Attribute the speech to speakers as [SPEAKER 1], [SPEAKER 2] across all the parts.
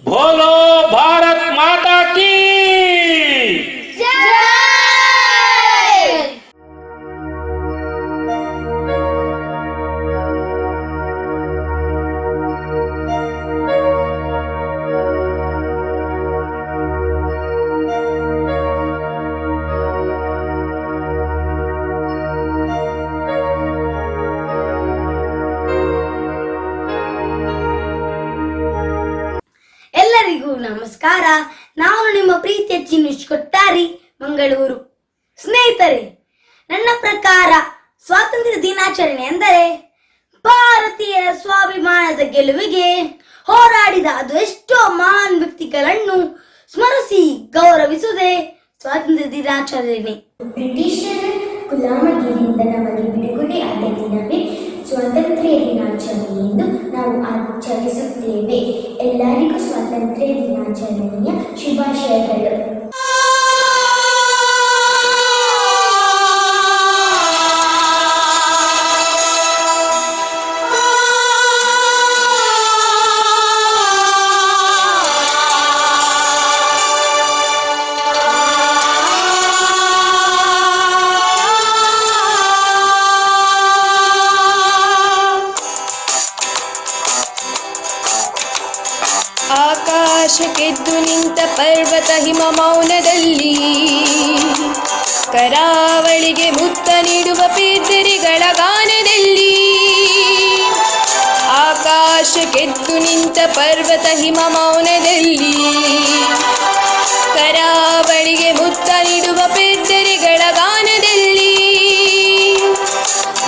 [SPEAKER 1] बोलो भारत माता की
[SPEAKER 2] जय।
[SPEAKER 3] ಎಲ್ಲರಿಗೂ ನಮಸ್ಕಾರ. ನಾನು ನಿಮ್ಮ ಪ್ರೀತಿಯ ಚಿನ್ನಿಶ್ ಕೊಟ್ಟಾರಿ, ಮಂಗಳೂರು. ಸ್ನೇಹಿತರೆ, ನನ್ನ ಪ್ರಕಾರ ಸ್ವಾತಂತ್ರ್ಯ ದಿನಾಚರಣೆ ಎಂದರೆ ಭಾರತೀಯರ ಸ್ವಾಭಿಮಾನದ ಗೆಲುವಿಗೆ ಹೋರಾಡಿದ ಅದು ಎಷ್ಟೋ ಮಹಾನ್ ವ್ಯಕ್ತಿಗಳನ್ನು ಸ್ಮರಿಸಿ ಗೌರವಿಸುವುದೇ ಸ್ವಾತಂತ್ರ್ಯ ದಿನಾಚರಣೆ.
[SPEAKER 4] ಬ್ರಿಟಿಷರ ಗುಲಾಮಗಿರಿಯಿಂದ ನಮಗೆ ಬಿಡುಗಡೆಯಾದ ದಿನವೇ ಸ್ವಾತಂತ್ರ್ಯ ದಿನಾಚರಣೆ ಎಂದು ನಾವು ಆಚರಿಸುತ್ತೇವೆ. ಎಲ್ಲರಿಗೂ ಸ್ವಾತಂತ್ರ್ಯ ದಿನಾಚರಣೆಯ ಶುಭಾಶಯಗಳು.
[SPEAKER 5] ಆಕಾಶಕ್ಕೆದ್ದು ನಿಂತ ಪರ್ವತ ಹಿಮ ಮೌನದಲ್ಲಿ, ಕರಾವಳಿಗೆ ಮುತ್ತ ನೀಡುವ ಪೇದರಿಗಳ ಗಾನದಲ್ಲಿ. ಆಕಾಶಕ್ಕೆದ್ದು ನಿಂತ ಪರ್ವತ ಹಿಮ ಮೌನದಲ್ಲಿ, ಕರಾವಳಿಗೆ ಮುತ್ತ ನೀಡುವ ಪೇದರಿಗಳ ಗಾನದಲ್ಲಿ.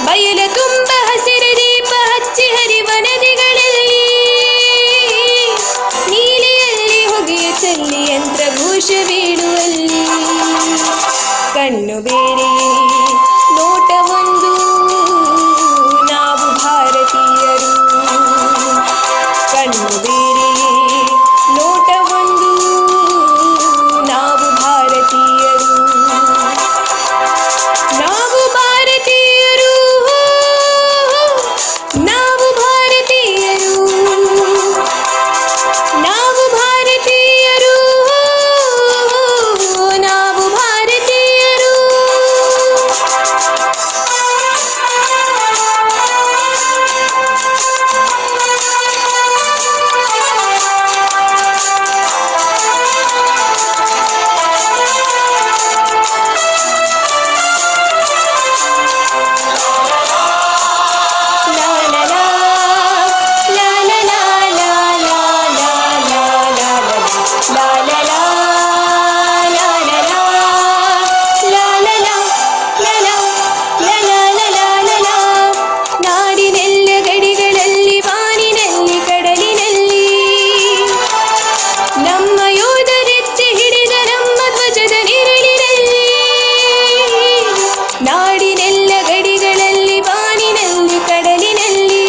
[SPEAKER 5] ಬಯಲ ತುಂಬ ಹಸಿರು ದೀಪ ಹಚ್ಚಿ ಹರಿವ ನದಿಗಳಲ್ಲಿ, ನೀಲಿಯಲ್ಲಿ ಹೊಗೆಯ ಚೆಲ್ಲಿ ಯಂತ್ರಘೋಷ ಬೀಳುವಲ್ಲಿ. ಕಣ್ಣು ಬೇರೆಯೇ ನೋಟ ಒಂದು, ನಾವು ಭಾರತೀಯರು. ಕಣ್ಣು ಬೇರೆಯೇ ನೋಟ ಒಂದು, ನಾವು ಭಾರತೀಯರು. ನಾವು ಭಾರತೀಯರು, ನಾವು ಭಾರತೀಯರು, ನಾವು ಭಾರತೀಯರು, ನಾವು ಭಾರತೀಯರು. ನಾಡಿನೆಲ್ಲ ಗಡಿಗಳಲ್ಲಿ, ಬಾನಿನಲ್ಲಿ, ಕಡಲಿನಲ್ಲಿ ನಮ್ಮ ಯೋಧರೆತ್ತಿ ಹಿಡಿದ ನಮ್ಮ ಧ್ವಜದ ನೆರಳಿನಲ್ಲಿ. ನಾಡಿನೆಲ್ಲ ಗಡಿಗಳಲ್ಲಿ, ಬಾನಿನಲ್ಲಿ, ಕಡಲಿನಲ್ಲಿ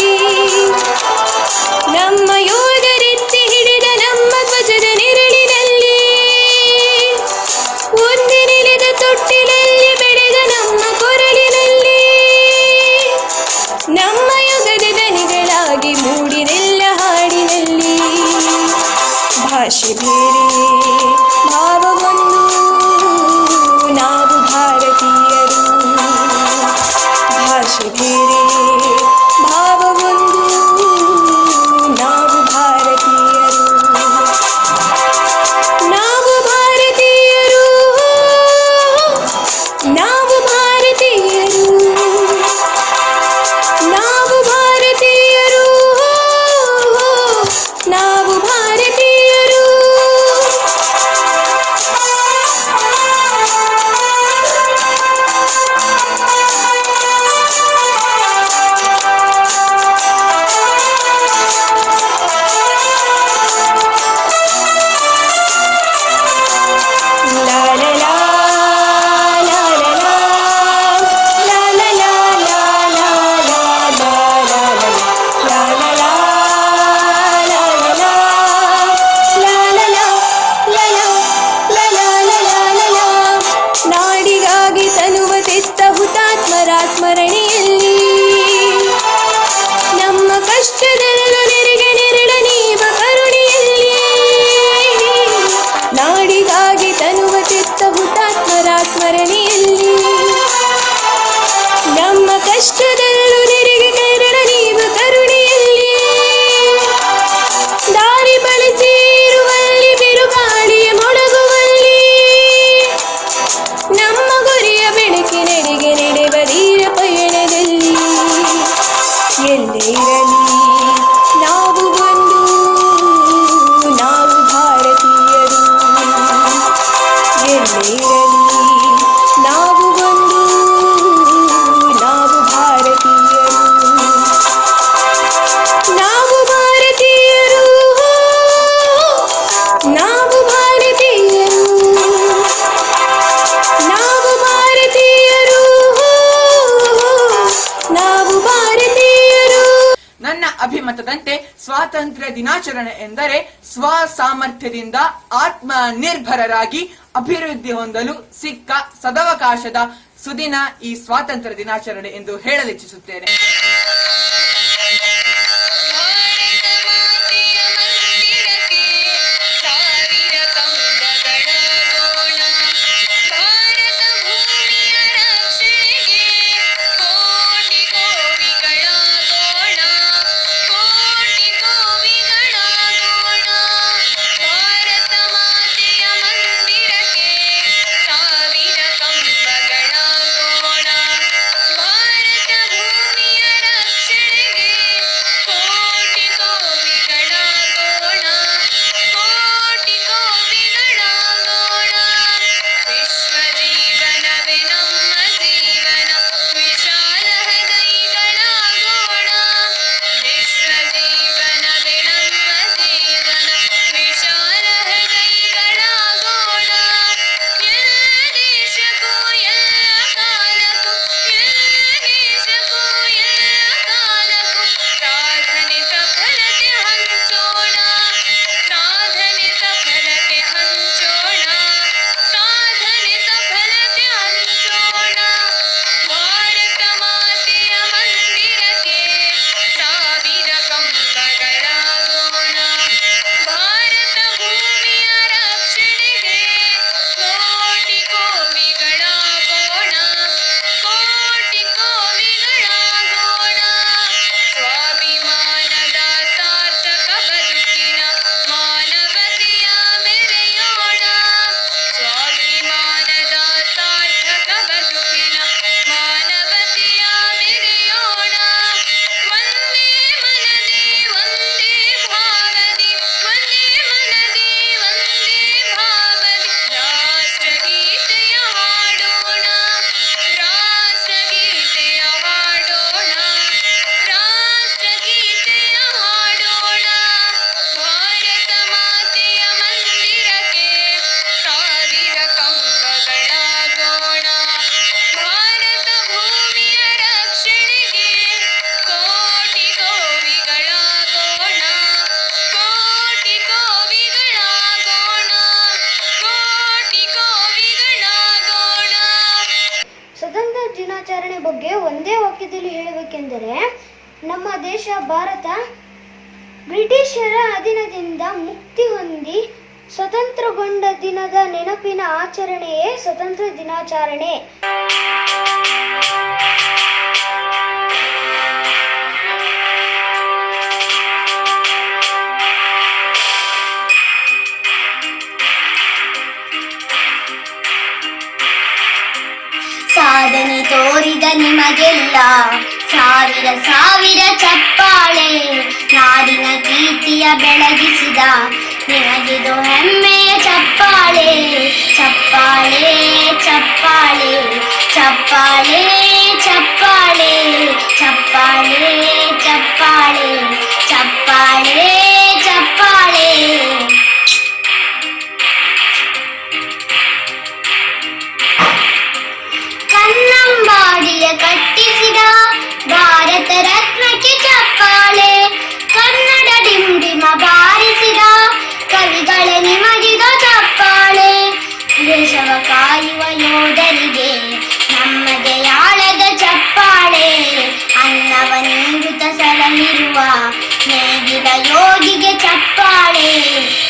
[SPEAKER 5] ನಮ್ಮ ಯೋಧರೆತ್ತಿ ಹಿಡಿದ ನಮ್ಮ ಧ್ವಜದ ನೆರಳಿನಲ್ಲಿ. ಒಂದೇ ನೆಲದ ತೊಟ್ಟಿಲಲ್ಲಿ ಬೆಳೆದ ನಮ್ಮ ಕೊರಳಿನಲ್ಲಿ, ನಮ್ಮ ಯುಗದ ದನಿಗಳಾಗಿ ಮೂಡಿನೆಲ್ಲ ಹಾಡಿನಲ್ಲಿ. ಭಾಷೆ ಬೇರೆ ಭಾವ ಒಂದು, ನಾವು ಭಾರತೀಯರು. ಭಾಷೆ ಬೇರೆ ಭಾವ ಒಂದು, ನಾವು ಭಾರತೀಯರು. ನಾವು ಭಾರತೀಯರು, ನಾವು ಭಾರತೀಯರು, ನಾವು ಭಾರತೀಯರು, ನಾವು ಭಾರತೀಯರು.
[SPEAKER 2] ಸ್ವಾತಂತ್ರ್ಯ ದಿನಾಚರಣೆ ಎಂದರೆ ಸ್ವ ಸಾಮರ್ಥ್ಯದಿಂದ ಆತ್ಮ ನಿರ್ಭರರಾಗಿ ಅಭಿವೃದ್ಧಿ ಹೊಂದಲು ಸಿಕ್ಕ ಸದವಕಾಶದ ಸುದಿನ ಈ ಸ್ವಾತಂತ್ರ್ಯ ದಿನಾಚರಣೆ ಎಂದು ಹೇಳಲಿಚ್ಛಿಸುತ್ತೇನೆ.
[SPEAKER 4] ದಿನಾಚರಣೆ ಬಗ್ಗೆ ಒಂದೇ ವಾಕ್ಯದಲ್ಲಿ ಹೇಳಬೇಕೆಂದರೆ ನಮ್ಮ ದೇಶ ಭಾರತ ಬ್ರಿಟಿಷರ ಅಧೀನದಿಂದ ಮುಕ್ತಿ ಹೊಂದಿ ಸ್ವತಂತ್ರಗೊಂಡ ದಿನದ ನೆನಪಿನ ಆಚರಣೆಯೇ ಸ್ವತಂತ್ರ ದಿನಾಚರಣೆ.
[SPEAKER 6] ಸಾಧನೆ ತೋರಿದ ನಿಮಗೆಲ್ಲ ಸಾವಿರ ಸಾವಿರ ಚಪ್ಪಾಳೆ, ನಾಡಿನ ಕೀರ್ತಿಯ ಬೆಳಗಿಸಿದ ನಿಮಗಿದು ಹೆಮ್ಮೆಯ ಚಪ್ಪಾಳೆ. ಚಪ್ಪಾಳೆ ಚಪ್ಪಾಳೆ ಚಪ್ಪಾಳೆ ಚಪ್ಪಾಳೆ ಚಪ್ಪಾಳೆ ಚಪ್ಪಾಳೆ ಚಪ್ಪಾಳೆ ಚಪ್ಪಾಳೆ. ಕನ್ನಂಬಾಡಿಯ ಕಟ್ಟಿಸಿದ ಭಾರತ ರತ್ನಕ್ಕೆ ಚಪ್ಪಾಳೆ, ಕನ್ನಡ ಡಿಂಡಿಮ ಬಾರಿಸಿದ ಕವಿಗಳ ನಿಮಗಿದ ಚಪ್ಪಾಳೆ. ದೇಶವ ಕಾಯುವ ಯೋಧರಿಗೆ ನಮ್ಮದೇ ಆಳದ ಚಪ್ಪಾಳೆ, ಅನ್ನವ ನೀಡುತ್ತ ಸಲಹಿರುವ ನೇಗಿಲ ಯೋಗಿಗೆ ಚಪ್ಪಾಳೆ.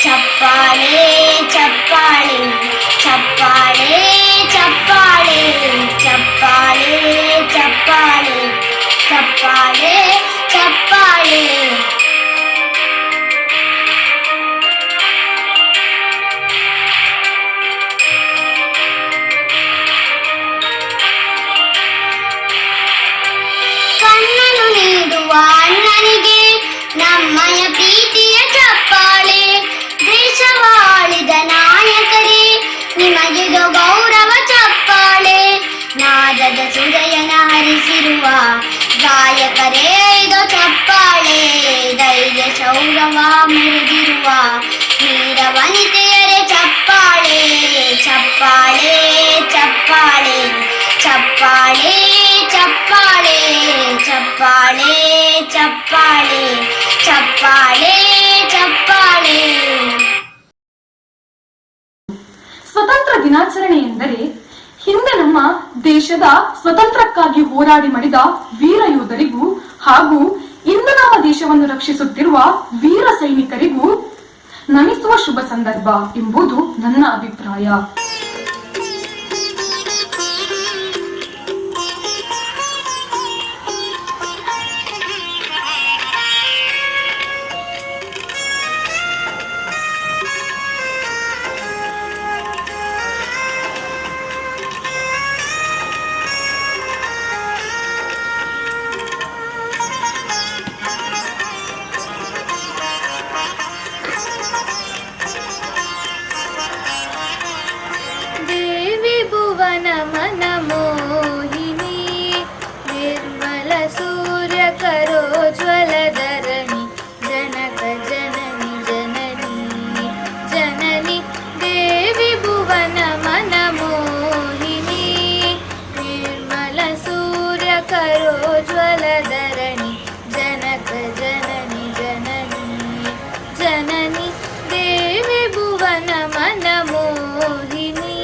[SPEAKER 6] ಚಪ್ಪಾಳೆ ಚಪ್ಪಾಳೆ ಚಪ್ಪಾಳೆ ಚಪ್ಪಾಳೆ ಚಪ್ಪಾಳೆ ಚಪ್ಪಾಳೆ ಚಪ್ಪಾಳೆ ಚಪ್ಪಾಳೆ. ಕಣ್ಣನ್ನು ನೀಡುವ ಅಣ್ಣನಿಗೆ ನಮ್ಮಯ ಪ್ರೀತಿಯ ಚಪ್ಪಾಳೆ. ದೇಶವಾಳಿದ ನಾಯಕರೇ ನಿಮಗಿದು ಗೌರವ ಚಪ್ಪಾಳೆ. ನಾದದ ಸುದಯನ ಹರಿಸಿರುವ ಗಾಯಕರೇ ಇದು ಚಪ್ಪಾಳೆ. ಧೈರ್ಯ ಶೌರ್ಯವ ಮೆರೆದಿರುವ ವೀರ ವನಿತೆಯರೇ ಚಪ್ಪಾಳೆ. ಚಪ್ಪಾಳೆ ಚಪ್ಪಾಳೆ ಚಪ್ಪಾಳೆ ಚಪ್ಪಾಳೆ ಚಪ್ಪಾಳೆ ಚಪ್ಪಾಳೆ ಚಪ್ಪಾಳೆ
[SPEAKER 7] ದಿನಾಚರಣೆ ಎಂದರೆ ಹಿಂದೆ ನಮ್ಮ ದೇಶದ ಸ್ವತಂತ್ರಕ್ಕಾಗಿ ಹೋರಾಡಿ ಮಡಿದ ವೀರ ಯೋಧರಿಗೂ ಹಾಗೂ ಇಂದು ನಮ್ಮ ದೇಶವನ್ನು ರಕ್ಷಿಸುತ್ತಿರುವ ವೀರ ಸೈನಿಕರಿಗೂ ನಮಿಸುವ ಶುಭ ಸಂದರ್ಭ ಎಂಬುದು ನನ್ನ ಅಭಿಪ್ರಾಯ.
[SPEAKER 4] मन मोहिनी निर्मल सूर्य करोज्वल धरणि जनक जननी जननी जननी देवी भुवन मन मोहिनी निर्मल सूर्य करोज्वल धरणि जनक जननी जननी जननी देवी भुवन मन मोहिनी.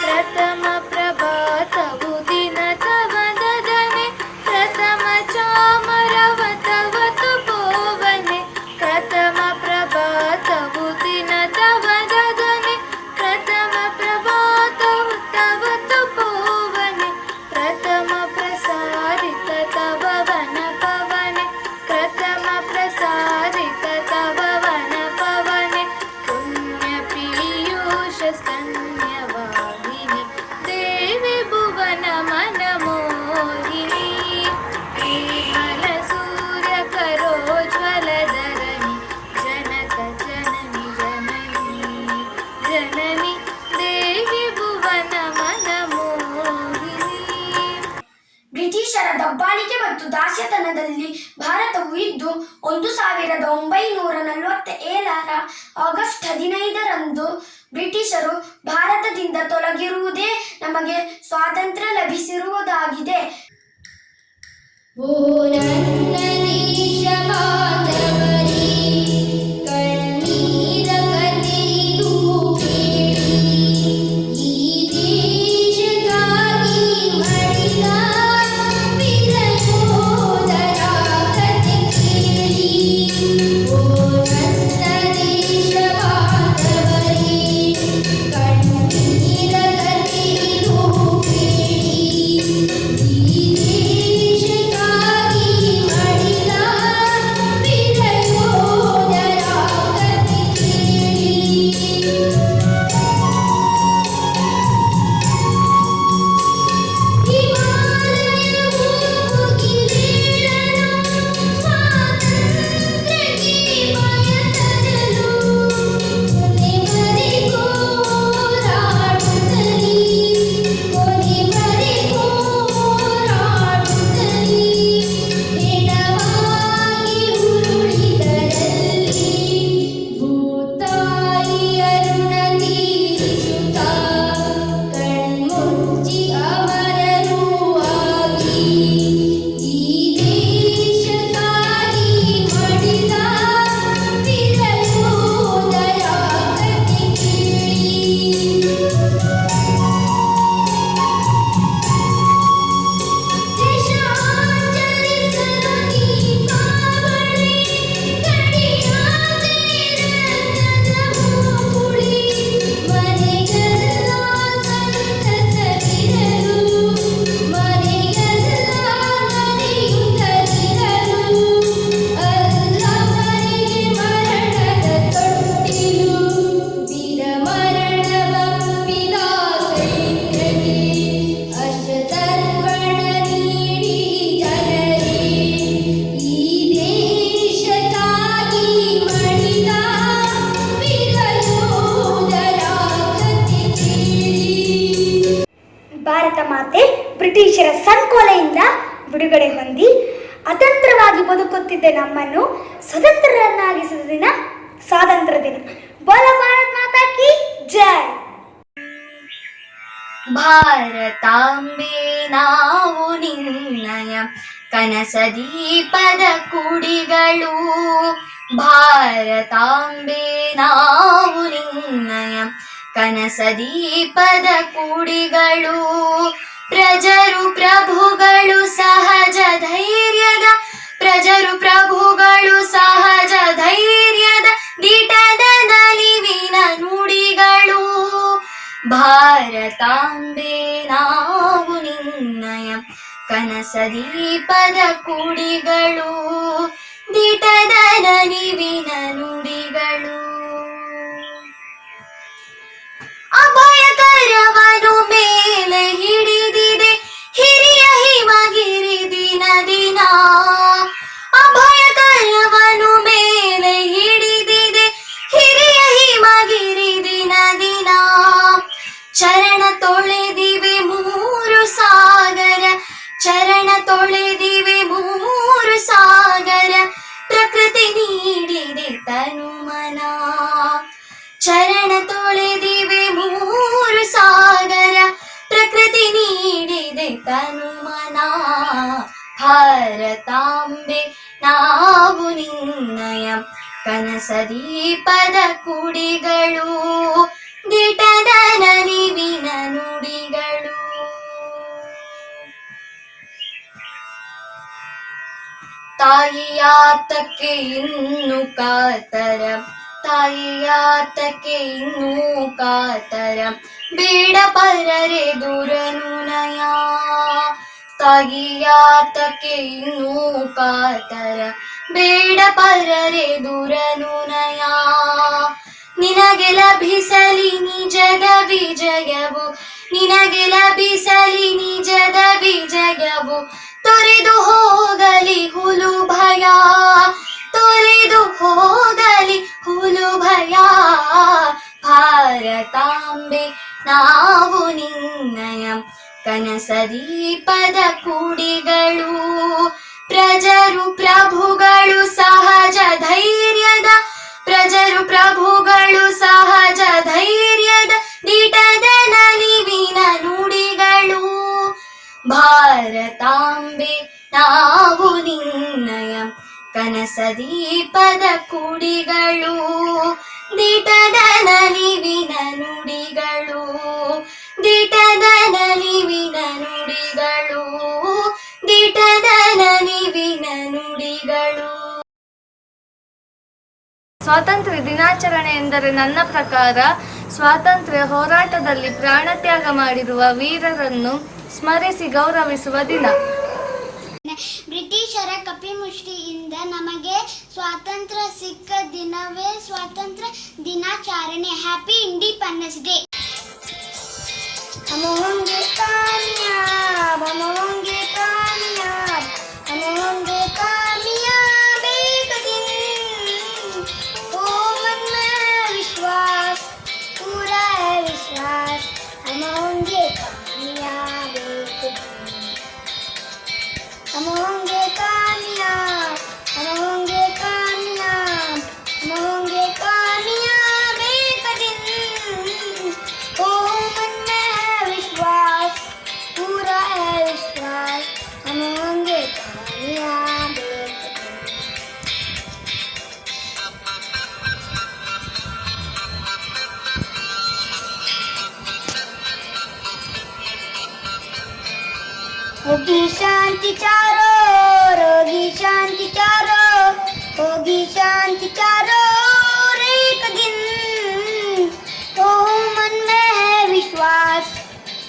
[SPEAKER 4] प्रथम प्रभातवु दिन तव ददने प्रथम चामरव तव तपोवने प्रथम प्रभातवु दिन तव ददने प्रथम प्रभातवु तव तपोवने प्रथम प्रसारित तव वन पवने प्रथम प्रसारित तव वन पवने पुण्य पीयूष स्तन्यवाहिनी देवी भुवन मन मोहिनी निर्मल सूर्य करोज्वल धरणि जनक जननी जननी जननी देवी भुवन मन मोहिनी.
[SPEAKER 3] ಬ್ರಿಟಿಷರ ದಬ್ಬಾಳಿಕೆ ಮತ್ತು ದಾಸ್ಯತನದಲ್ಲಿ ಭಾರತವು ಇದ್ದು 1947ರ ಆಗಸ್ಟ್ 15ರಂದು ಬ್ರಿಟಿಷರು ಭಾರತದಿಂದ ತೊಲಗಿರುವುದೇ ನಮಗೆ ಸ್ವಾತಂತ್ರ್ಯ ಲಭಿಸಿರುವುದಾಗಿದೆ.
[SPEAKER 6] ಓ ನನ್ನ ದೇಶ ಬಾಂಧವರೇ, ಕಣ್ಣೀರ ಕಥೆಯಿದು ಕೇಳಿ, ಈ ದೇಶಕ್ಕಾಗಿ ಮಡಿದ ವೀರ ಯೋಧರ ಕಥೆ ಕೇಳಿ. ಓ ನನ್ನ ದೇಶ ಬಾಂಧವರೇ, ಕಣ್ಣೀರ ಕಥೆಯಿದು ಕೇಳಿ, ಈ ದೇಶಕ್ಕಾಗಿ ಮಡಿದ ವೀರ
[SPEAKER 3] ಮಾತೆ ಬ್ರಿಟಿಷರ ಸಂಕೋಲೆಯಿಂದ ಬಿಡುಗಡೆ ಹೊಂದಿ ಅತಂತ್ರವಾಗಿ ಬದುಕುತ್ತಿದ್ದ ನಮ್ಮನ್ನು ಸ್ವತಂತ್ರರನ್ನಾಗಿಸಿದ ದಿನ ಸ್ವಾತಂತ್ರ್ಯ ದಿನ. ಬೋಲೋ ಭಾರತ್ ಮಾತಾ ಕಿ ಜೈ.
[SPEAKER 4] ಭಾರತಾಂಬೆ ನಾವು ನಿನ್ನಯ ಕನಸ ದೀಪದ ಕುಡಿಗಳು. ಭಾರತಾಂಬೆ ನಾವು ನಿನ್ನಯ ಕನಸ ದೀಪದ ಕುಡಿಗಳು. ಪ್ರಜರು ಪ್ರಭುಗಳು ಸಹಜ ಧೈರ್ಯದ ಪ್ರಜರು ಪ್ರಭುಗಳು ಸಹಜ ಧೈರ್ಯದ ದಿಟದ ನಲಿವಿನ ನುಡಿಗಳು. ಭಾರತಾಂಬೆ ನಾವು ನಿನ್ನಯ ಕನಸ ದೀಪದ ಕುಡಿಗಳು. ದಿಟದ ನಲಿವಿನ ನುಡಿಗಳು. ಅಭಯಕರವನು ಮೇಲೆ ಹಿಡಿದಿದೆ ಹಿರಿಯ ಹಿಮಗಿರಿ ದಿನ ದಿನ. ಅಭಯಕರವನು ಮೇಲೆ ಹಿಡಿದಿದೆ ಹಿರಿಯ ಹಿಮಗಿರಿ ದಿನ ದಿನ. ಚರಣ ತೊಳೆದಿವೆ ಮೂರು ಸಾಗರ ಚರಣ ತೊಳೆದಿವೆ ಮೂರು ಸಾಗರ. ಪ್ರಕೃತಿ ನೀಡಿದೆ ತನುಮನ. ಚರಣ ತೊಳೆದಿವೆ ಮೂರು ಸಾಗರ ಪ್ರಕೃತಿ ನೀಡಿದೆ ತನುಮನ. ಭಾರತಾಂಬೆ ನಾವು ನಿನ್ನಯ ಕನಸ ದೀಪದ ಕುಡಿಗಳು. ದಿಟದ ನಲಿವಿನ ನುಡಿಗಳು. ತಾಯಿಯಾತಕ್ಕೆ ಇನ್ನು ಕಾತರ ತಾಯಿಯಾತಕ್ಕೆ ಇನ್ನೂ ಕಾತರ. ಬೇಡ ಪರರೆ ದುರನುನಯ. ತಾಯಿಯಾತಕ್ಕೆ ಇನ್ನೂ ಕಾತರ ಬೇಡ ಪರರೆ ದುರನುನಯ. ನಿನಗೆ ಲಭಿಸಲಿ ನಿಜದ ವಿಜಯವು ನಿನಗೆ ಲಭಿಸಲಿ ನಿಜದ ವಿಜಯವು. ತೊರೆದು ಹೋಗಲಿ ಹುಲು ಭಯ ತೊರೆದು ಹೋಗಲಿ ಹುಲು ಭಯ. ಭಾರತಾಂಬೆ ನಾವು ನಿನ್ನಯ ಕನಸ ದೀಪದ ಕುಡಿಗಳು. ಪ್ರಜರು ಪ್ರಭುಗಳು ಸಹಜ ಧೈರ್ಯದ ಪ್ರಜರು ಪ್ರಭುಗಳು ಸಹಜ ಧೈರ್ಯದ ದಿಟದ ನಲಿವಿನ ನುಡಿಗಳು. ಭಾರತಾಂಬೆ ನಾವು ನಿನ್ನಯ ಕನಸ ದೀಪದ ಕುಡಿಗಳು. ದಿಟದ ನಲಿವಿನ ನುಡಿಗಳು. ದಿಟದ ನಲಿವಿನ ನುಡಿಗಳು. ದಿಟದ ನಲಿವಿನ ನುಡಿಗಳು.
[SPEAKER 8] ಸ್ವಾತಂತ್ರ್ಯ ದಿನಾಚರಣೆ ಎಂದರೆ ನನ್ನ ಪ್ರಕಾರ ಸ್ವಾತಂತ್ರ್ಯ ಹೋರಾಟದಲ್ಲಿ ಪ್ರಾಣತ್ಯಾಗ ಮಾಡಿರುವ ವೀರರನ್ನು ಸ್ಮರಿಸಿ ಗೌರವಿಸುವ ದಿನ.
[SPEAKER 3] ಬ್ರಿಟಿಷರ ಕಪಿಮುಷ್ಟಿಯಿಂದ ನಮಗೆ ಸ್ವಾತಂತ್ರ್ಯ ಸಿಕ್ಕ ದಿನವೇ ಸ್ವಾತಂತ್ರ್ಯ ದಿನಾಚರಣೆ. Happy independence day. हम होंगे कामयाब हम होंगे कामयाब हम होंगे कामयाब एक दिन. ओ मन में है विश्वास पूरा है विश्वास. हम होंगे कामयाब एक दिन. हम होंगे कामयाब हम होंगे कामयाब हम होंगे कामयाब एक दिन. ओ मन में है विश्वास पूरा है विश्वास. हम होंगे कामयाब एक दिन. होगी शांति चारों ओर, होगी शांति चारों ओर, होगी शांति चारों ओर एक दिन. ओ मन में है विश्वास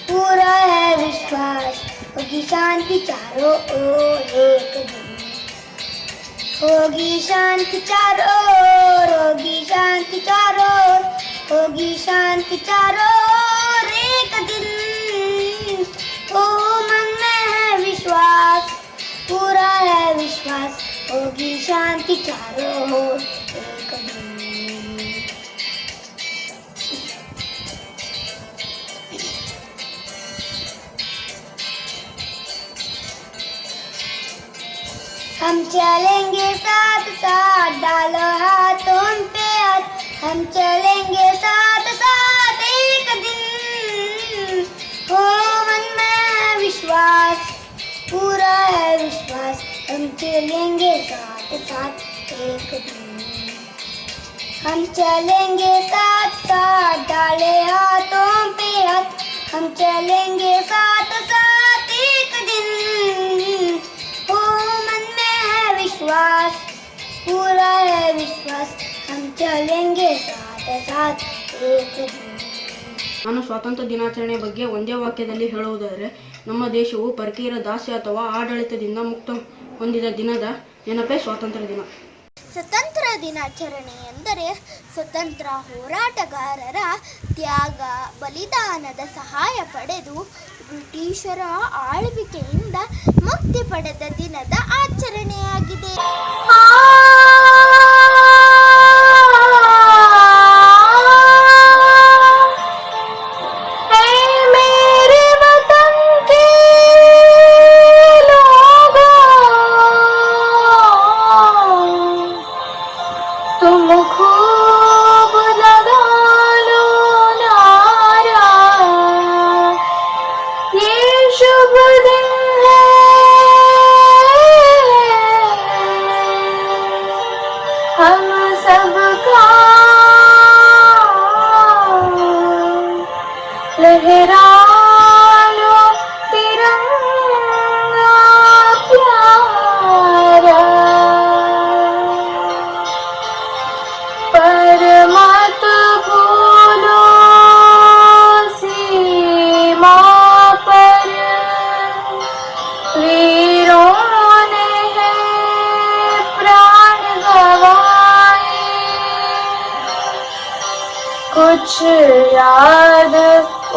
[SPEAKER 3] पूरा है विश्वास. होगी शांति चारों ओर एक दिन. होगी शांति चारों ओर, होगी शांति चारों ओर, होगी शांति चारों ओर एक दिन. ओ मन में है विश्वास पूरा है विश्वास. होगी शांति चारों ओर एक दिन. हम चलेंगे साथ साथ, डालो हाथों पे हाथ, हम चलेंगे साथ साथ एक दिन, हो मन में है विश्वास, पूरा है विश्वास, हम चलेंगे साथ साथ एक दिन, हम चलेंगे साथ साथ, डाले हाथों पे हाथ, हम चलेंगे साथ साथ एक दिन, हो मन में है विश्वास, पूरा है विश्वास, हम चलेंगे साथ साथ एक दिन.
[SPEAKER 9] ನಾನು ಸ್ವಾತಂತ್ರ್ಯ ದಿನಾಚರಣೆ ಬಗ್ಗೆ ಒಂದೇ ವಾಕ್ಯದಲ್ಲಿ ಹೇಳುವುದಾದರೆ, ನಮ್ಮ ದೇಶವು ಪರಕೀಯರ ದಾಸ್ಯ ಅಥವಾ ಆಡಳಿತದಿಂದ ಮುಕ್ತ ಹೊಂದಿದ ದಿನದ ನೆನಪೇ ಸ್ವಾತಂತ್ರ್ಯ ದಿನ.
[SPEAKER 3] ಸ್ವತಂತ್ರ ದಿನಾಚರಣೆ ಎಂದರೆ ಸ್ವತಂತ್ರ ಹೋರಾಟಗಾರರ ತ್ಯಾಗ ಬಲಿದಾನದ ಸಹಾಯ ಪಡೆದು ಬ್ರಿಟಿಷರ ಆಳ್ವಿಕೆಯಿಂದ ಮುಕ್ತಿ ಪಡೆದ ದಿನದ ಆಚರಣೆಯಾಗಿದೆ.
[SPEAKER 5] लहरा लो तिरंगा प्यारा, पर मत भूलो सीमा पर वीरों ने है प्राण गवाए, कुछ याद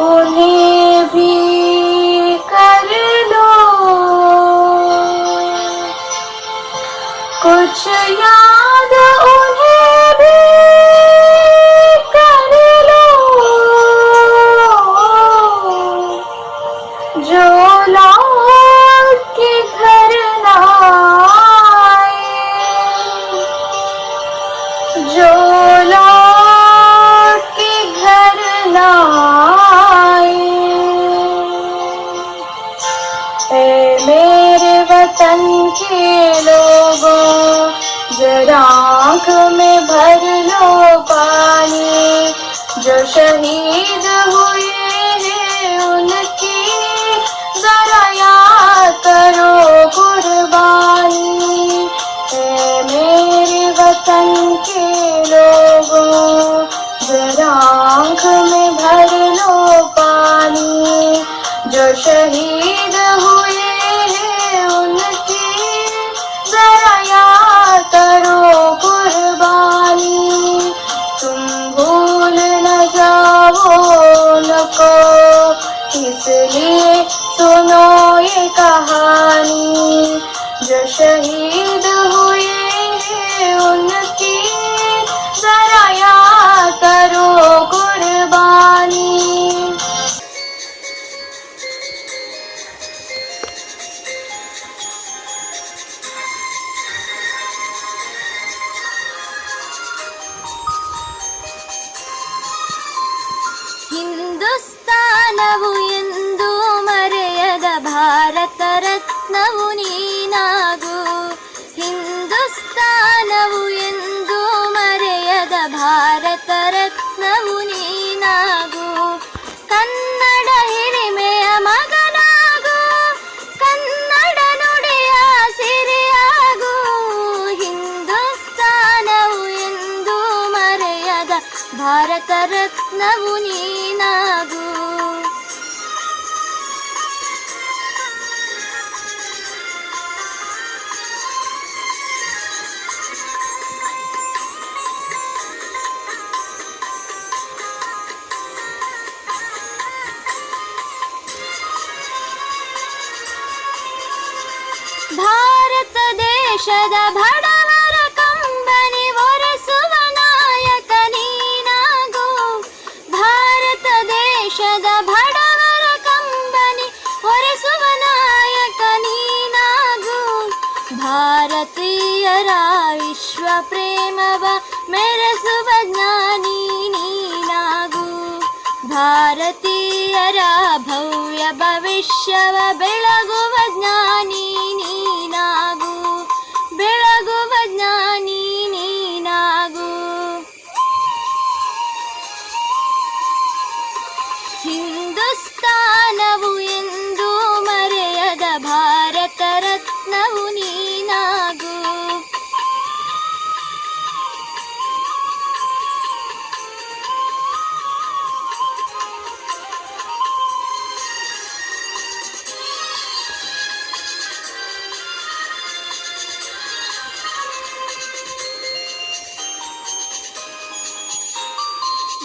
[SPEAKER 5] उन्हें भी कर लो, कुछ याद उन्हें भी कर लो, जो लौट के घर ना आए, जो लौट के घर ना मेरे वतन के लोगों, जरा आँख में भर लो पानी, जो शहीद हुए हैं उनकी जरा याद करो कुर्बानी. मेरे वतन के लोगों, जरा आँख में भर लो पानी, जो शहीद हुए हैं उनकी जरा याद करो कुर्बानी. तुम भूल न जाओ उनको, इसलिए सुनो ये कहानी, जो शहीद हुए हैं उनकी जरा याद करो कुर्बानी.
[SPEAKER 4] ಹಿಂದುಸ್ತಾನವು ಎಂದು ಮರೆಯದ ಭಾರತ ರತ್ನವು ನೀನಾಗು, ಹಿಂದುಸ್ತಾನವು ಎಂದು ಮರೆಯದ ಭಾರತ ರತ್ನವು ನೀನಾಗು, ಕನ್ನಡ ಹಿರಿಮೆಯ ಮಗನಾಗು, ಕನ್ನಡ ನುಡಿಯ ಸಿರಿಯಾಗು, ಹಿಂದುಸ್ತಾನವು ಎಂದು ಮರೆಯದ ಭಾರತ ರತ್ನವು ನೀನಾಗು. ಭಾರತ ದೇಶದ ಬಡವರ ಕಂಬನಿ ಒರೆಸುವ ನಾಯಕ ನೀನಾಗು, ಭಾರತ ದೇಶದ ಬಡವರ ಕಂಬನಿ ಒರೆಸುವ ನಾಯಕ ನೀನಾಗು, ಭಾರತ ಪ್ರೇಮವ ಮೆರೆಸುವ ಜ್ಞಾನಿ ನೀನಾಗು. ಭಾರತೀಯರ ಭವ್ಯ ಭವಿಷ್ಯವ ಬೆಳಗುವ ಜ್ಞಾನಿ ನೀನಾಗು. ಬೆಳಗುವ ಜ್ಞಾನಿ ನೀನಾಗು. ಹಿಂದುಸ್ತಾನವು ಎಂದು ಮರೆಯದ ಭಾರತ ರತ್ನವು ನೀನಾಗು.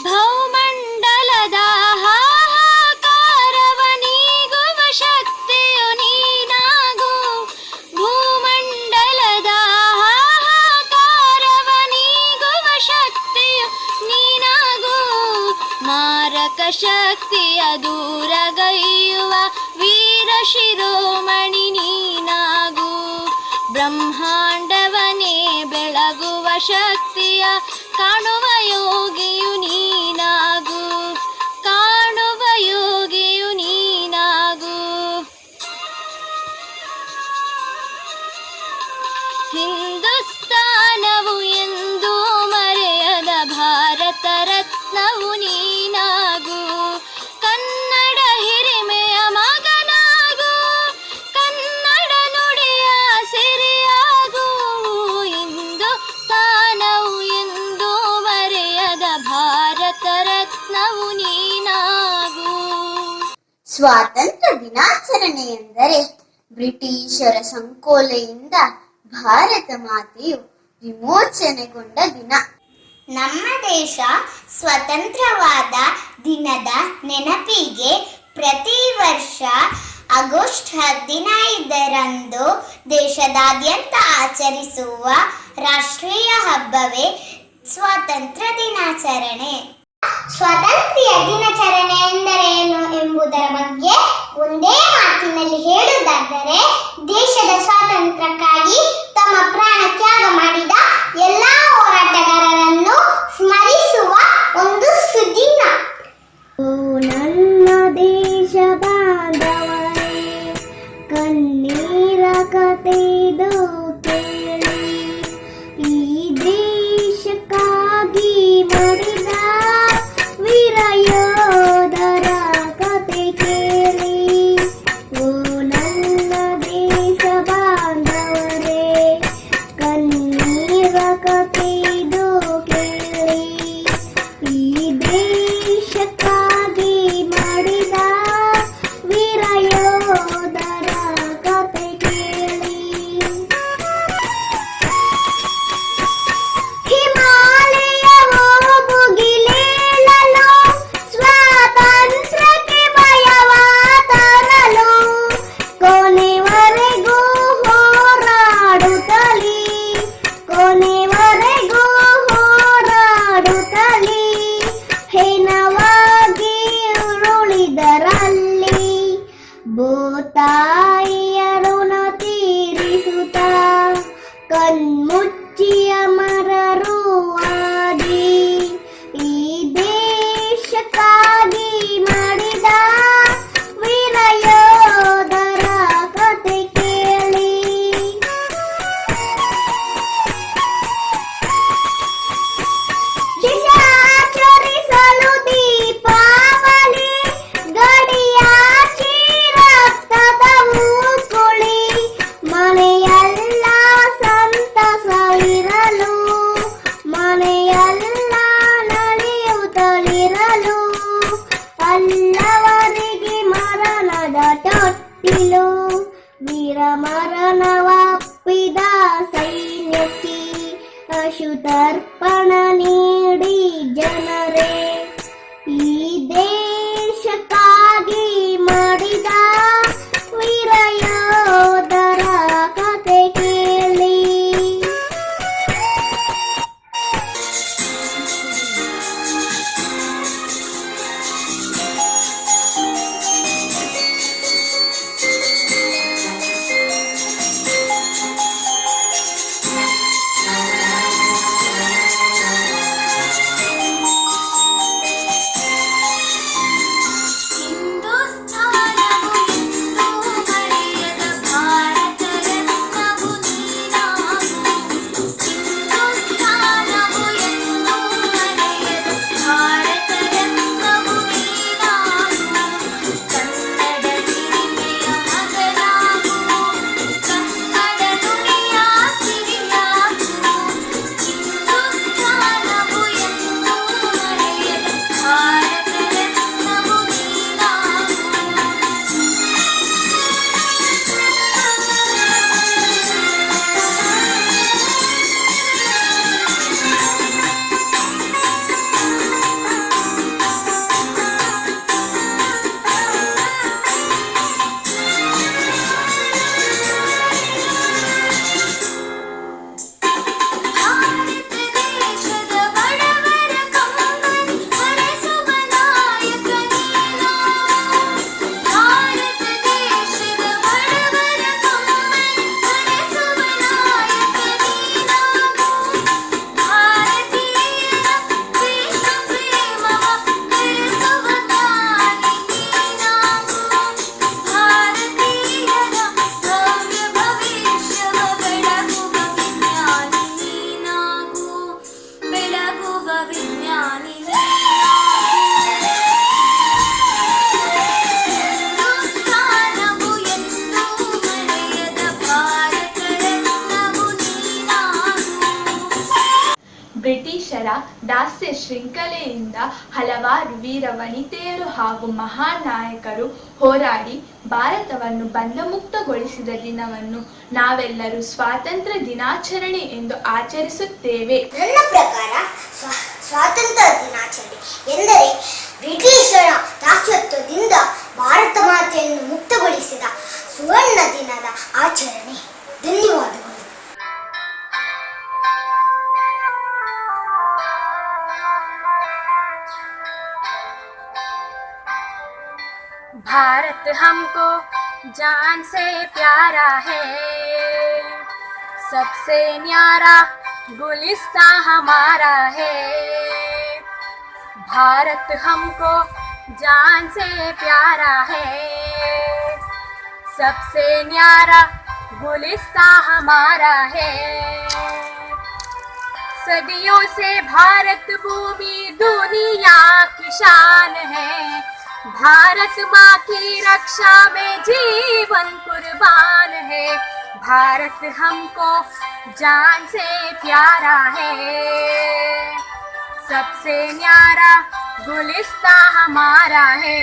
[SPEAKER 4] ಭೌಮಂಡಲದ ಹಾಹಾಕಾರವ ನೀಗುವ ಶಕ್ತಿಯು ನೀನಾಗು. ಭೂಮಂಡಲದ ಹಾಹಾಕಾರವ ನೀಗುವ ಶಕ್ತಿಯು ನೀನಾಗು. ಮಾರಕ ಶಕ್ತಿಯ ದೂರಗೈಯುವ ವೀರ ಶಿರೋಮಣಿ ನೀನಾಗು. ಬ್ರಹ್ಮಾಂಡವನೇ ಬೆಳಗುವ ಶಕ್ತಿಯ ಕಾಣುವ ಯೋಗಿಯು ನೀನಾಗು. ಕಾಣುವ ಯೋಗಿಯು ನೀನಾಗು. ಹಿಂದುಸ್ತಾನವು ಎಂದು ಮರೆಯದ ಭಾರತ ರತ್ನವು ನೀನಾಗು. ಕನ್ನಡ ಹಿರಿಮೆಯ ಮಗನಾಗು. ಕನ್ನಡ ನುಡಿಯ ಸಿರಿಯಾಗು. ಹಿಂದುಸ್ತಾನವು ಎಂದು ಮರೆಯದ ಭಾರತ ರತ್ನವು ನೀನಾಗು.
[SPEAKER 3] ಸ್ವಾತಂತ್ರ್ಯ ದಿನಾಚರಣೆ ಎಂದರೆ ಬ್ರಿಟಿಷರ ಸಂಕೋಲೆಯಿಂದ ಭಾರತ ಮಾತೆಯು ವಿಮೋಚನೆಗೊಂಡ ದಿನ. ನಮ್ಮ ದೇಶ ಸ್ವತಂತ್ರವಾದ ದಿನದ ನೆನಪಿಗೆ ಪ್ರತಿ ವರ್ಷ ಆಗಸ್ಟ್ 15ರಂದು ದೇಶದಾದ್ಯಂತ ಆಚರಿಸುವ ರಾಷ್ಟ್ರೀಯ ಹಬ್ಬವೇ ಸ್ವಾತಂತ್ರ್ಯ ದಿನಾಚರಣೆ. ಸ್ವಾತಂತ್ರ್ಯ ದಿನಾಚರಣೆ ಎಂದರೇನು ಎಂಬುದರ ಬಗ್ಗೆ ಒಂದೇ ಮಾತಿನಲ್ಲಿ ಹೇಳುವುದಾದರೆ, ದೇಶದ ಸ್ವಾತಂತ್ರ್ಯಕ್ಕಾಗಿ ತಮ್ಮ ಪ್ರಾಣ ತ್ಯಾಗ ಮಾಡಿದ ಎಲ್ಲಾ ಹೋರಾಟಗಾರರನ್ನು ಸ್ಮರಿಸುವ ಒಂದು ಸುದಿನ. ನನ್ನ ದೇಶ ಬಾಂಧವರೇ, ಕಣ್ಣೀರ ಕಥೆದು ಕೇಳಿ, ಈ ದೇಶಕ್ಕಾಗಿ ಮಡಿದ ವೀರ ಯೋಧರ ಕತೆ ಕೇಳಿ. ಓ ನನ್ನ ದೇಶ ಬಾಂಧವರೇ, ಕಣ್ಣೀರ ಕಥೆ
[SPEAKER 10] ಅಹಿಂಸೆ ಶೃಂಖಲೆಯಿಂದ ಹಲವಾರು ವೀರ ವನಿತೆಯರು ಹಾಗೂ ಮಹಾನ್ ನಾಯಕರು ಹೋರಾಡಿ ಭಾರತವನ್ನು ಬಂಧಮುಕ್ತಗೊಳಿಸಿದ ದಿನವನ್ನು ನಾವೆಲ್ಲರೂ ಸ್ವಾತಂತ್ರ್ಯ ದಿನಾಚರಣೆ ಎಂದು ಆಚರಿಸುತ್ತೇವೆ.
[SPEAKER 3] ನನ್ನ ಪ್ರಕಾರ ಸ್ವಾತಂತ್ರ್ಯ ದಿನಾಚರಣೆ ಎಂದರೆ ಬ್ರಿಟಿಷರ ದಾಸ್ಯತ್ವದಿಂದ ಭಾರತ ಮಾತೆಯನ್ನು ಮುಕ್ತಗೊಳಿಸಿದ ಸುವರ್ಣ ದಿನದ ಆಚರಣೆ. ಧನ್ಯವಾದಗಳು.
[SPEAKER 4] भारत हमको जान से प्यारा है, सबसे न्यारा गुलिस्तां हमारा है. भारत हमको जान से प्यारा है, सबसे न्यारा गुलिस्तां हमारा है. सदियों से भारत भूमि दुनिया की शान है. भारत माँ की रक्षा में जीवन कुर्बान है. भारत हमको जान से प्यारा है, सबसे न्यारा गुलिस्तां हमारा है.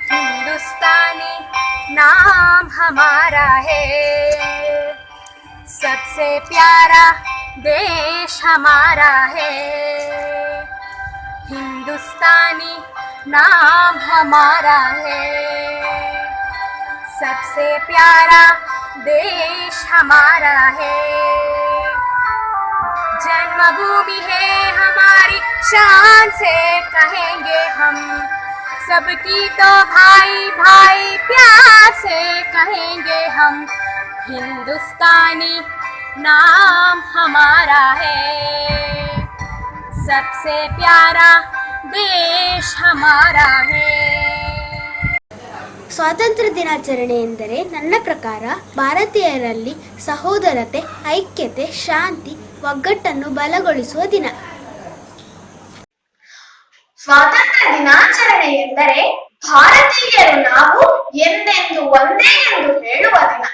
[SPEAKER 4] हिंदुस्तानी नाम हमारा है, सबसे प्यारा देश हमारा है. हिंदुस्तानी नाम हमारा है, सबसे प्यारा देश हमारा है. जन्मभूमि है हमारी शान से कहेंगे हम, सबकी तो भाई भाई प्यार से कहेंगे हम. हिंदुस्तानी नाम हमारा है, सबसे प्यारा देश हमारा है.
[SPEAKER 3] ಸ್ವಾತಂತ್ರ್ಯ ದಿನಾಚರಣೆ ಎಂದರೆ ನನ್ನ ಪ್ರಕಾರ ಭಾರತೀಯರಲ್ಲಿ ಸಹೋದರತೆ, ಐಕ್ಯತೆ, ಶಾಂತಿ, ಒಗ್ಗಟ್ಟನ್ನು ಬಲಗೊಳಿಸುವ ದಿನ.
[SPEAKER 10] ಸ್ವಾತಂತ್ರ್ಯ ದಿನಾಚರಣೆ ಎಂದರೆ ಭಾರತೀಯರು ನಾವು ಎಂದೆಂದು ಒಂದೇ ಎಂದು ಹೇಳುವ ದಿನ.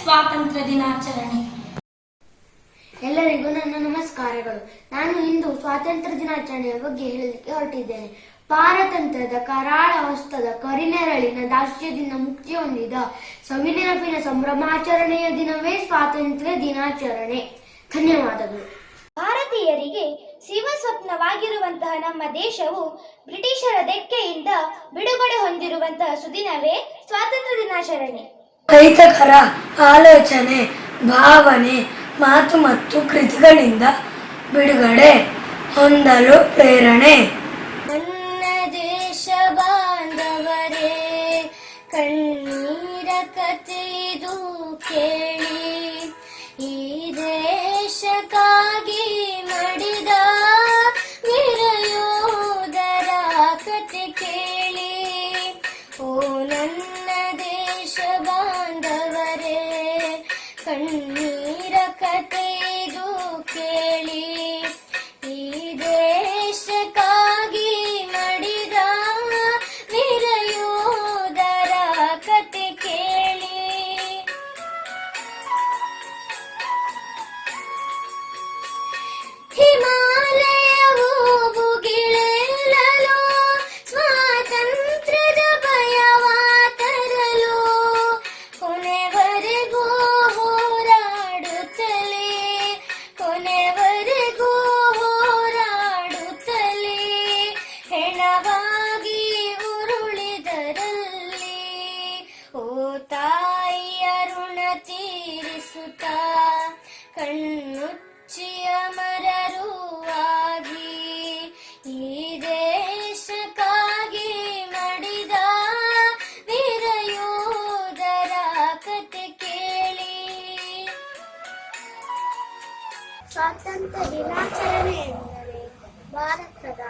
[SPEAKER 3] ಸ್ವಾತಂತ್ರ್ಯ ದಿನಾಚರಣೆ. ಎಲ್ಲರಿಗೂ ನನ್ನ ನಮಸ್ಕಾರಗಳು. ನಾನು ಇಂದು ಸ್ವಾತಂತ್ರ್ಯ ದಿನಾಚರಣೆಯ ಬಗ್ಗೆ ಹೇಳಲಿಕ್ಕೆ ಹೊರಟಿದ್ದೇನೆ. ಪಾರತಂತ್ರದ ಕರಾಳ ಹೊಸ್ತದ ಕರಿನೆರಳಿನ ದಾಸ್ಯದಿಂದ ಮುಕ್ತಿ ಹೊಂದಿದ ಸವಿನೆನಪಿನ ಸಂಭ್ರಮಾಚರಣೆಯ ದಿನವೇ ಸ್ವಾತಂತ್ರ್ಯ ದಿನಾಚರಣೆ. ಧನ್ಯವಾದಗಳು. ಭಾರತೀಯರಿಗೆ ಶಿವ ಸ್ವಪ್ನವಾಗಿರುವಂತಹ ನಮ್ಮ ದೇಶವು ಬ್ರಿಟಿಷರ ಧಕ್ಕೆಯಿಂದ ಬಿಡುಗಡೆ ಹೊಂದಿರುವಂತಹ ಸುದಿನವೇ ಸ್ವಾತಂತ್ರ್ಯ ದಿನಾಚರಣೆ.
[SPEAKER 11] ಅಹಿತಕರ ಆಲೋಚನೆ, ಭಾವನೆ, ಮಾತು ಮತ್ತು ಕೃತಿಗಳಿಂದ ಬಿಡುಗಡೆ ಹೊಂದಲು ಪ್ರೇರಣೆ.
[SPEAKER 3] ನನ್ನ ದೇಶ ಬಾಂಧವರೇ, ಕಣ್ಣೀರ ಕಥೆದು ಕೇಳಿ, ಈ ದೇಶಕ್ಕಾಗಿ ಮಡಿದ ವೀರಯೋಧರ ಕಥೆ ಕೇಳಿ. ಓ ನನ್ನ ದೇಶ ಬಾಂಧವರೇ, ಕಣ್ಣೀರ ಕಥೆದು ಕೇಳಿ, ಈ ದೇಶಕ್ಕಾಗಿ ಮಡಿದ ವೀರಯೋಧರ ಕಥೆ ಕೇಳಿ. ಹಿಮಾಲಯವು ಭುಗಿಲೇಳಲು, ಸ್ವಾತಂತ್ರ್ಯದ ಭಯವ ತರಲು, ಕೊನೆವರೆಗೂ ಹೋರಾಡುತ್ತಲೇ, ಕೊನೆವರೆಗೂ ಹೋರಾಡುತ್ತಲೇ ಹೆಣವಾಗಿ ಉರುಳಿದರಲ್ಲಿ. ಓ ತಾಯಿಯ ಋಣ ತೀರಿಸುತ್ತ ಕಣ್ಣುಚ್ಚಿಯ ಮರರುವಾಗಿ, ಈ ದೇಶಕ್ಕಾಗಿ ಮಡಿದ ವೀರಯೋಧರ ಕಥೆ ಕೇಳಿ. ಸ್ವಾತಂತ್ರ್ಯ ದಿನಾಚರಣೆ ಎಂದರೆ ಭಾರತದ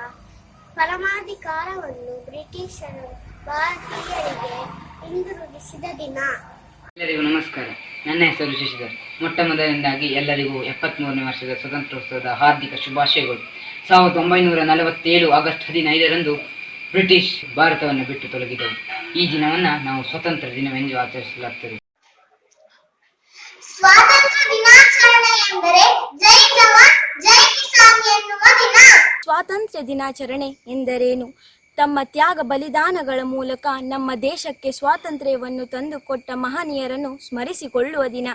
[SPEAKER 3] ಪರಮಾಧಿಕಾರವನ್ನು ಬ್ರಿಟಿಷರು ಭಾರತೀಯರಿಗೆ ಹಿಂದಿರುಗಿಸಿದ ದಿನ.
[SPEAKER 12] ಎಲ್ಲರಿಗೂ ನಮಸ್ಕಾರ. ನನ್ನ ಹೆಸರು ಶಶಿಧರ್. ಮೊಟ್ಟ ಮೊದಲನೇದಾಗಿ ಎಲ್ಲರಿಗೂ 73ನೇ ವರ್ಷದ ಸ್ವತಂತ್ರೋತ್ಸವದ ಹಾರ್ದಿಕ ಶುಭಾಶಯಗಳು. 1947 ಆಗಸ್ಟ್ 15ರಂದು ಬ್ರಿಟಿಷ್ ಭಾರತವನ್ನು ಬಿಟ್ಟು ತೊಲಗಿದವು. ಈ ದಿನವನ್ನು ನಾವು ಸ್ವಾತಂತ್ರ್ಯ ದಿನವೆಂದು ಆಚರಿಸಲಾಗುತ್ತದೆ.
[SPEAKER 3] ಸ್ವಾತಂತ್ರ್ಯ ದಿನಾಚರಣೆ ಎಂದರೆ ಜೈ ಜವಾನ್ ಜೈ ಕಿಸಾನ್ ಎನ್ನುವ ದಿನ.
[SPEAKER 8] ಸ್ವಾತಂತ್ರ್ಯ ದಿನಾಚರಣೆ ಎಂದರೇನು? ತಮ್ಮ ತ್ಯಾಗ ಬಲಿದಾನಗಳ ಮೂಲಕ ನಮ್ಮ ದೇಶಕ್ಕೆ ಸ್ವಾತಂತ್ರ್ಯವನ್ನು ತಂದುಕೊಟ್ಟ ಮಹನೀಯರನ್ನು ಸ್ಮರಿಸಿಕೊಳ್ಳುವ ದಿನ.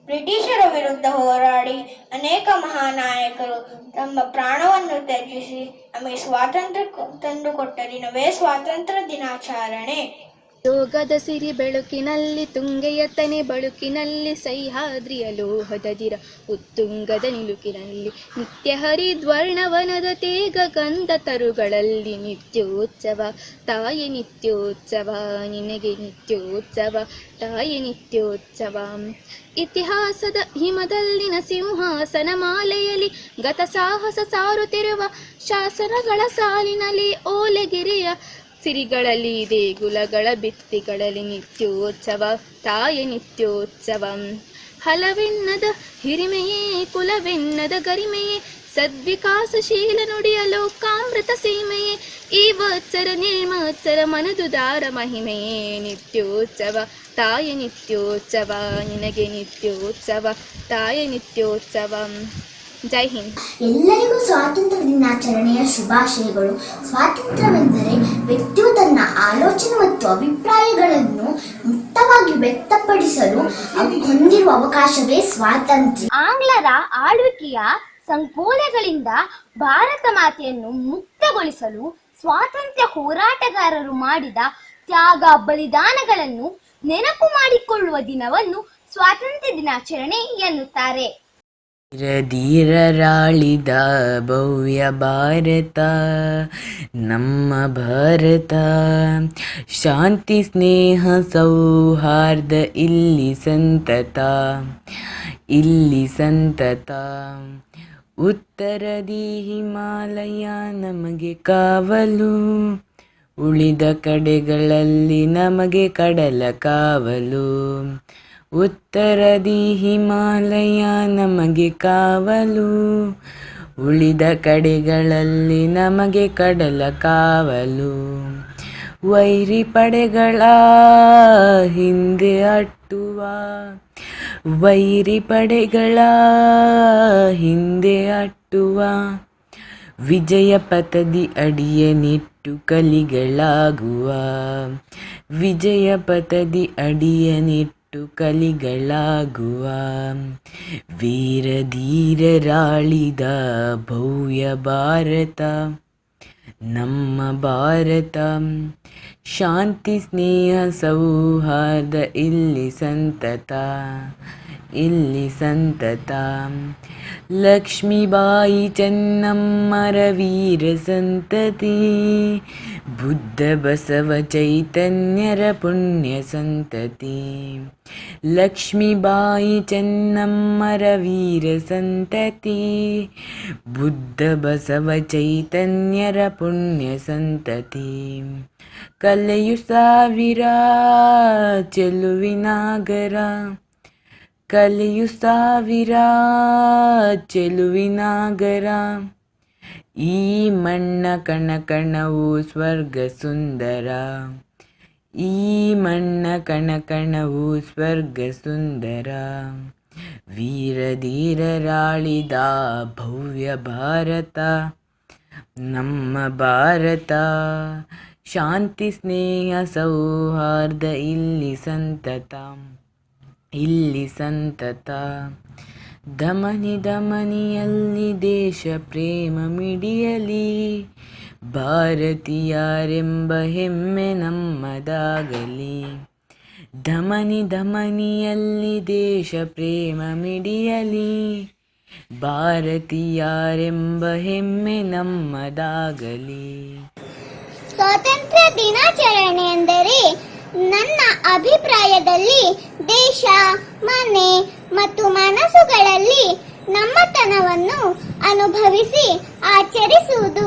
[SPEAKER 3] ಬ್ರಿಟಿಷರ ವಿರುದ್ಧ ಹೋರಾಡಿ ಅನೇಕ ಮಹಾನಾಯಕರು ತಮ್ಮ ಪ್ರಾಣವನ್ನು ತ್ಯಜಿಸಿ ನಮಗೆ ಸ್ವಾತಂತ್ರ್ಯ ತಂದುಕೊಟ್ಟ ದಿನವೇ ಸ್ವಾತಂತ್ರ್ಯ ದಿನಾಚರಣೆ.
[SPEAKER 8] ಯೋಗದ ಸಿರಿ ಬೆಳಕಿನಲ್ಲಿ ತುಂಗೆಯತನೆ ಬಳುಕಿನಲ್ಲಿ ಸಹ್ಯಾದ್ರಿಯ ಲೋಹದದಿರ ಉತ್ತುಂಗದ ನಿಲುಕಿನಲ್ಲಿ ನಿತ್ಯ ಹರಿದ್ವರ್ಣವನದ ತೇಗ ಗಂಧ ತರುಗಳಲ್ಲಿ ನಿತ್ಯೋತ್ಸವ ತಾಯಿ ನಿತ್ಯೋತ್ಸವ, ನಿನಗೆ ನಿತ್ಯೋತ್ಸವ ತಾಯಿ ನಿತ್ಯೋತ್ಸವ. ಇತಿಹಾಸದ ಹಿಮದಲ್ಲಿನ ಸಿಂಹಾಸನ ಮಾಲೆಯಲ್ಲಿ ಗತ ಸಾಹಸ ಸಾರುತ್ತಿರುವ ಶಾಸನಗಳ ಸಾಲಿನಲ್ಲಿ ಓಲೆಗಿರಿಯ ಸಿರಿಗಳಲ್ಲಿ ದೇಗುಲಗಳ ಭಿತ್ತಿಗಳಲ್ಲಿ ನಿತ್ಯೋತ್ಸವ ತಾಯಿ ನಿತ್ಯೋತ್ಸವ. ಹಲವೆನ್ನದ ಹಿರಿಮೆಯೇ ಕುಲವೆನ್ನದ ಗರಿಮೆಯೇ ಸದ್ವಿಕಾಸಶೀಲ ನುಡಿಯ ಲೋಕಾಮೃತ ಸೀಮೆಯೇ ಈ ವತ್ಸರ ನಿರ್ಮತ್ಸರ ಮನದುದಾರ ಮಹಿಮೆಯೇ ನಿತ್ಯೋತ್ಸವ ತಾಯಿ ನಿತ್ಯೋತ್ಸವ, ನಿನಗೆ ನಿತ್ಯೋತ್ಸವ ತಾಯಿ ನಿತ್ಯೋತ್ಸವ. ಜೈ ಹಿಂದ್.
[SPEAKER 3] ಎಲ್ಲರಿಗೂ ಸ್ವಾತಂತ್ರ್ಯ ದಿನಾಚರಣೆಯ ಶುಭಾಶಯಗಳು. ಸ್ವಾತಂತ್ರ್ಯವೆಂದರೆ ವ್ಯಕ್ತಿಯು ತನ್ನ ಆಲೋಚನೆ ಮತ್ತು ಅಭಿಪ್ರಾಯಗಳನ್ನು ಮುಕ್ತವಾಗಿ ವ್ಯಕ್ತಪಡಿಸಲು ಹೊಂದಿರುವ ಅವಕಾಶವೇ ಸ್ವಾತಂತ್ರ್ಯ.
[SPEAKER 8] ಆಂಗ್ಲರ ಆಳ್ವಿಕೆಯ ಸಂಕೋಲೆಗಳಿಂದ ಭಾರತ ಮಾತೆಯನ್ನು ಮುಕ್ತಗೊಳಿಸಲು ಸ್ವಾತಂತ್ರ್ಯ ಹೋರಾಟಗಾರರು ಮಾಡಿದ ತ್ಯಾಗ ಬಲಿದಾನಗಳನ್ನು ನೆನಪು ಮಾಡಿಕೊಳ್ಳುವ ದಿನವನ್ನು ಸ್ವಾತಂತ್ರ್ಯ ದಿನಾಚರಣೆ ಎನ್ನುತ್ತಾರೆ.
[SPEAKER 13] ಧೀರರಾಳಿದ ಭವ್ಯ ಭಾರತ ನಮ್ಮ ಭಾರತ, ಶಾಂತಿ ಸ್ನೇಹ ಸೌಹಾರ್ದ ಇಲ್ಲಿ ಸಂತತ, ಇಲ್ಲಿ ಸಂತತ. ಉತ್ತರದಿ ಹಿಮಾಲಯ ನಮಗೆ ಕಾವಲು, ಉಳಿದ ಕಡೆಗಳಲ್ಲಿ ನಮಗೆ ಕಡಲ ಕಾವಲು. ಉತ್ತರದಿ ಹಿಮಾಲಯ ನಮಗೆ ಕಾವಲು, ಉಳಿದ ಕಡೆಗಳಲ್ಲಿ ನಮಗೆ ಕಡಲ ಕಾವಲು. ವೈರಿ ಪಡೆಗಳ ಹಿಂದೆ ಅಟ್ಟುವ, ವೈರಿ ಪಡೆಗಳ ಹಿಂದೆ ಅಟ್ಟುವ, ವಿಜಯ ಪಥದಿ ಅಡಿಯ ನಿಟ್ಟುವ ಕಲಿಗಳಾಗುವ, ವಿಜಯ ಪಥದಿ ಅಡಿಯನಿಟ್ಟು ಕಲಿಗಳಾಗುವ, ವೀರ ಧೀರರಾಳಿದ ಭವ್ಯ ಭಾರತ ನಮ್ಮ ಭಾರತ. ಶಾಂತಿ ಸ್ನೇಹ ಸೌಹಾರ್ದ ಇಲ್ಲಿ ಸಂತತ, ಇಲ್ಲಿ ಸಂತತ. ಲಕ್ಷ್ಮೀಬಾಯಿ ಚೆನ್ನಮ್ಮರ ವೀರ ಸಂತತಿ, ಬುದ್ಧ ಬಸವ ಚೈತನ್ಯರ ಪುಣ್ಯ ಸಂತತಿ. ಲಕ್ಷ್ಮೀಬಾಯಿ ಚೆನ್ನಮ್ಮರ ವೀರ ಸಂತತಿ, ಬುದ್ಧ ಬಸವ ಚೈತನ್ಯರ ಪುಣ್ಯ ಸಂತತಿ. ಕಲೆಯು ಸಾವಿರ ಚೆಲುವಿನಾಗರ, ಕಲೆಯು ಸಾವಿರ ಚೆಲುವಿನಾಗರ. ಈ ಮಣ್ಣ ಕಣಕಣವು ಸ್ವರ್ಗ ಸುಂದರ, ಈ ಮಣ್ಣ ಕಣಕಣವು ಸ್ವರ್ಗ ಸುಂದರ. ವೀರ ಧೀರರಾಳಿದ ಭವ್ಯ ಭಾರತ ನಮ್ಮ ಭಾರತ. ಶಾಂತಿ ಸ್ನೇಹ ಸೌಹಾರ್ದ ಇಲ್ಲಿ ಸಂತತ, ಇಲ್ಲಿ ಸಂತತ. ಧಮನಿ ಧಮನಿಯಲ್ಲಿ ದೇಶ ಪ್ರೇಮ ಮಿಡಿಯಲಿ, ಭಾರತೀಯರೆಂಬ ಹೆಮ್ಮೆ ನಮ್ಮದಾಗಲಿ. ಧಮನಿ ಧಮನಿಯಲ್ಲಿ ದೇಶ ಪ್ರೇಮ ಮಿಡಿಯಲಿ, ಭಾರತೀಯರೆಂಬ ಹೆಮ್ಮೆ ನಮ್ಮದಾಗಲಿ.
[SPEAKER 3] ಸ್ವಾತಂತ್ರ್ಯ ದಿನಾಚರಣೆ ಎಂದರೆ ನನ್ನ ಅಭಿಪ್ರಾಯದಲ್ಲಿ ದೇಶ, ಮನೆ ಮತ್ತು ಮನಸ್ಸುಗಳಲ್ಲಿ ನಮ್ಮತನವನ್ನು ಅನುಭವಿಸಿ ಆಚರಿಸುವುದು.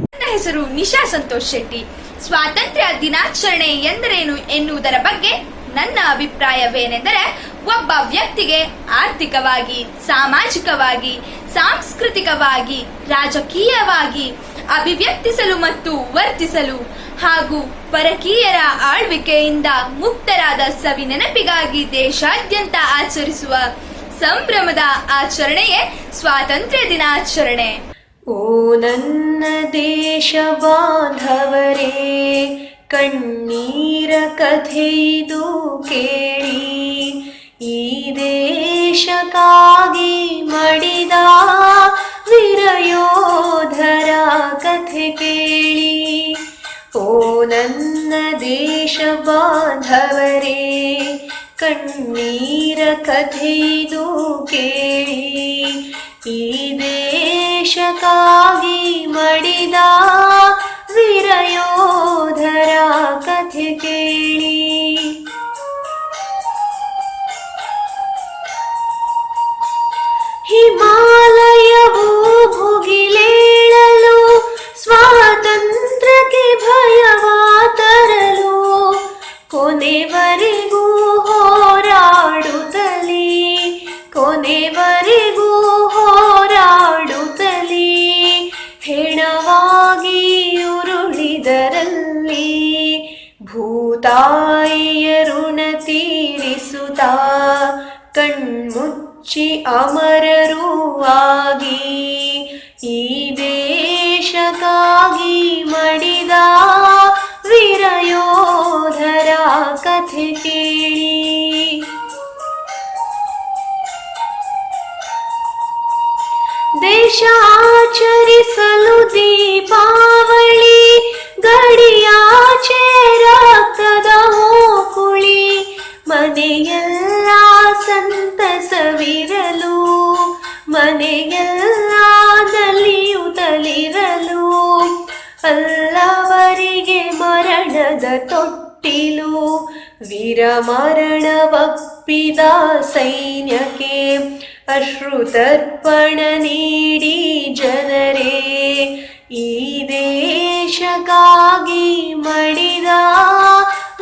[SPEAKER 10] ನನ್ನ ಹೆಸರು ನಿಶಾ ಸಂತೋಷ್ ಶೆಟ್ಟಿ. ಸ್ವಾತಂತ್ರ್ಯ ದಿನಾಚರಣೆ ಎಂದರೇನು ಎನ್ನುವುದರ ಬಗ್ಗೆ ನನ್ನ ಅಭಿಪ್ರಾಯವೇನೆಂದರೆ, ಒಬ್ಬ ವ್ಯಕ್ತಿಗೆ ಆರ್ಥಿಕವಾಗಿ, ಸಾಮಾಜಿಕವಾಗಿ, ಸಾಂಸ್ಕೃತಿಕವಾಗಿ, ರಾಜಕೀಯವಾಗಿ ಅಭಿವ್ಯಕ್ತಿಸಲು ಮತ್ತು ವರ್ತಿಸಲು ಹಾಗೂ ಪರಕೀಯರ ಆಳ್ವಿಕೆಯಿಂದ ಮುಕ್ತರಾದ ಸವಿ ನೆನಪಿಗಾಗಿ ದೇಶಾದ್ಯಂತ ಆಚರಿಸುವ ಸಂಭ್ರಮದ ಆಚರಣೆಯೇ ಸ್ವಾತಂತ್ರ್ಯ ದಿನಾಚರಣೆ.
[SPEAKER 5] ಓ ನನ್ನ ದೇಶ ಬಾಂಧವರೇ, ಕಣ್ಣೀರ ಕಥೆಯಿದು ಕೇಳಿ, ಈ ದೇಶಕ್ಕಾಗಿ ಮಡಿದ ವೀರಯೋಧರ ಕಥೆ ಕೇಳಿ. ಓ ನನ್ನ ದೇಶ ಬಾಂಧವರೇ, ಕಣ್ಣೀರ ಕಥೆಯಿದು ಕೇಳಿ, ಈ ದೇಶಕ್ಕಾಗಿ ಮಡಿದ ವೀರಯೋಧರ ಕಥೆ ಕೇಳಿ. ಹಿಮಾಲಯವು ಭುಗಿಲೇಳಲು, ಸ್ವಾತಂತ್ರ್ಯಕ್ಕೆ ಭಯವ ತರಲು, ಕೊನೆವರೆಗೂ ಹೋರಾಡುತ್ತಲೇ, ಕೊನೆವರೆಗೂ ಹೋರಾಡುತ್ತಲೇ, ಹೆಣವಾಗಿ ಉರುಳಿದರಲ್ಲಿ ಭೂತಾಯಿಯ ಋಣ ತೀರಿಸುತ್ತಾ, ಕಣ್ಮುಚ್ಚಿ ಅಮರರೂ ಆಗಿ, ಈ ದೇಶಕ್ಕಾಗಿ ಮಡಿದ ವೀರಯೋಧರ ಕಥೆ ಕೇಳಿ. ದೇಶ ಆಚರಿಸಲು ದೀಪಾವಳಿ, ಗಡಿಯಾಚೆ ರಕ್ತದ ಹೋಕುಳಿ, ಮನೆಯೆಲ್ಲ ಸಂತಸವಿರಲು, ಮನೆಯೆಲ್ಲ ನಲಿಯುತ್ತಲಿರಲು, ಅಲ್ಲವರಿಗೆ ಮರಣದ ತೊಟ್ಟಿಲು, ವೀರಮರಣವಪ್ಪಿದ ಸೈನ್ಯಕ್ಕೆ ಅಶ್ರುತರ್ಪಣ ನೀಡಿ ಜನರೇ, ಈ ದೇಶಕ್ಕಾಗಿ ಮಡಿದ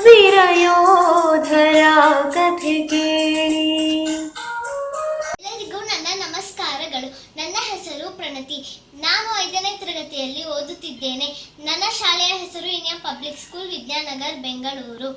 [SPEAKER 5] ವೀರಯೋಧರ ಕಥೆ ಕೇಳಿ.
[SPEAKER 3] ಎಲ್ಲರಿಗೂ ನನ್ನ ನಮಸ್ಕಾರಗಳು. ನನ್ನ ಹೆಸರು ಪ್ರಣತಿ. ನಾನು 5ನೇ ತರಗತಿಯಲ್ಲಿ ಓದುತ್ತಿದ್ದೇನೆ. ನನ್ನ ಶಾಲೆಯ ಹೆಸರು Indian public school, Vidyanagar, Bengaluru.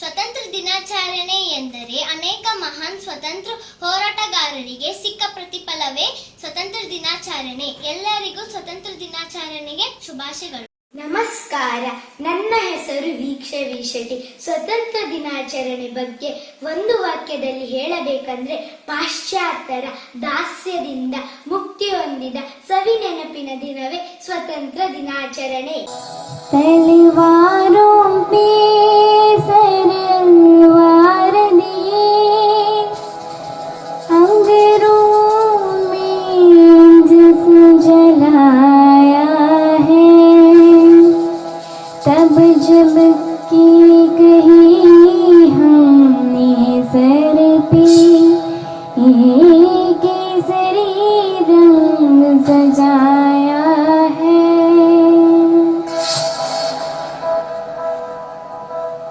[SPEAKER 3] ಸ್ವತಂತ್ರ ದಿನಾಚರಣೆ ಎಂದರೆ ಅನೇಕ ಮಹಾನ್ ಸ್ವತಂತ್ರ ಹೋರಾಟಗಾರರಿಗೆ ಸಿಕ್ಕ ಪ್ರತಿಫಲವೇ ಸ್ವತಂತ್ರ ದಿನಾಚರಣೆ. ಎಲ್ಲರಿಗೂ ಸ್ವತಂತ್ರ ದಿನಾಚರಣೆಗೆ ಶುಭಾಶಯಗಳು. ನಮಸ್ಕಾರ, ನನ್ನ ಹೆಸರು ವೀಕ್ಷವಿ ಶೆಟ್ಟಿ. ಸ್ವತಂತ್ರ ದಿನಾಚರಣೆ ಬಗ್ಗೆ ಒಂದು ವಾಕ್ಯದಲ್ಲಿ ಹೇಳಬೇಕಂದ್ರೆ, ಪಾಶ್ಚಾತ್ಯರ ದಾಸ್ಯದಿಂದ ಮುಕ್ತಿ ಹೊಂದಿದ ಸವಿ ನೆನಪಿನ ದಿನವೇ ಸ್ವತಂತ್ರ ದಿನಾಚರಣೆ.
[SPEAKER 6] तब जब की कही हमने सर पे केसरी रंग सजाया है,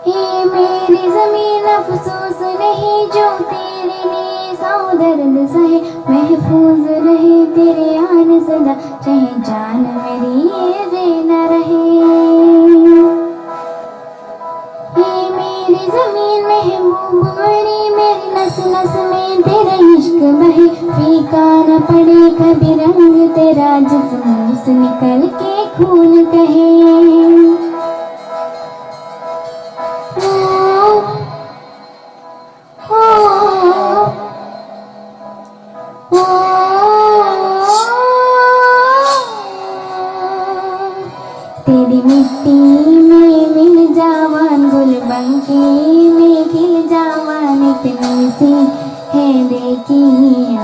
[SPEAKER 6] ये मेरी जमीन अफसोस नहीं जो तेरे लिए सौ दर्द सहे, महफूज रहे तेरे आन सदा, चाहे जान मेरी ये न रहे। जमीन महबूब मरी, मेरी नस नस में तेरा इश्क बहे, फीका न पड़े कभी रंग तेरा, जिस्म से निकल के खून कहे। तेरी मिट्टी में मिल जावान, गुलबंके में खिल जावान, इतनी सी है देखी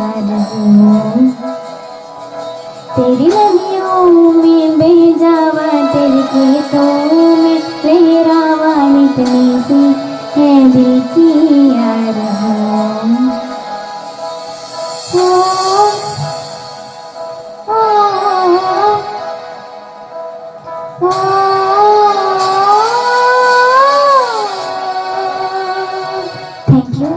[SPEAKER 6] आरज़ू, तेरी नदियों में बह जावा, तेरे खेतों में लहरावान, इतनी सी है देखी आरज़ू। Thank you.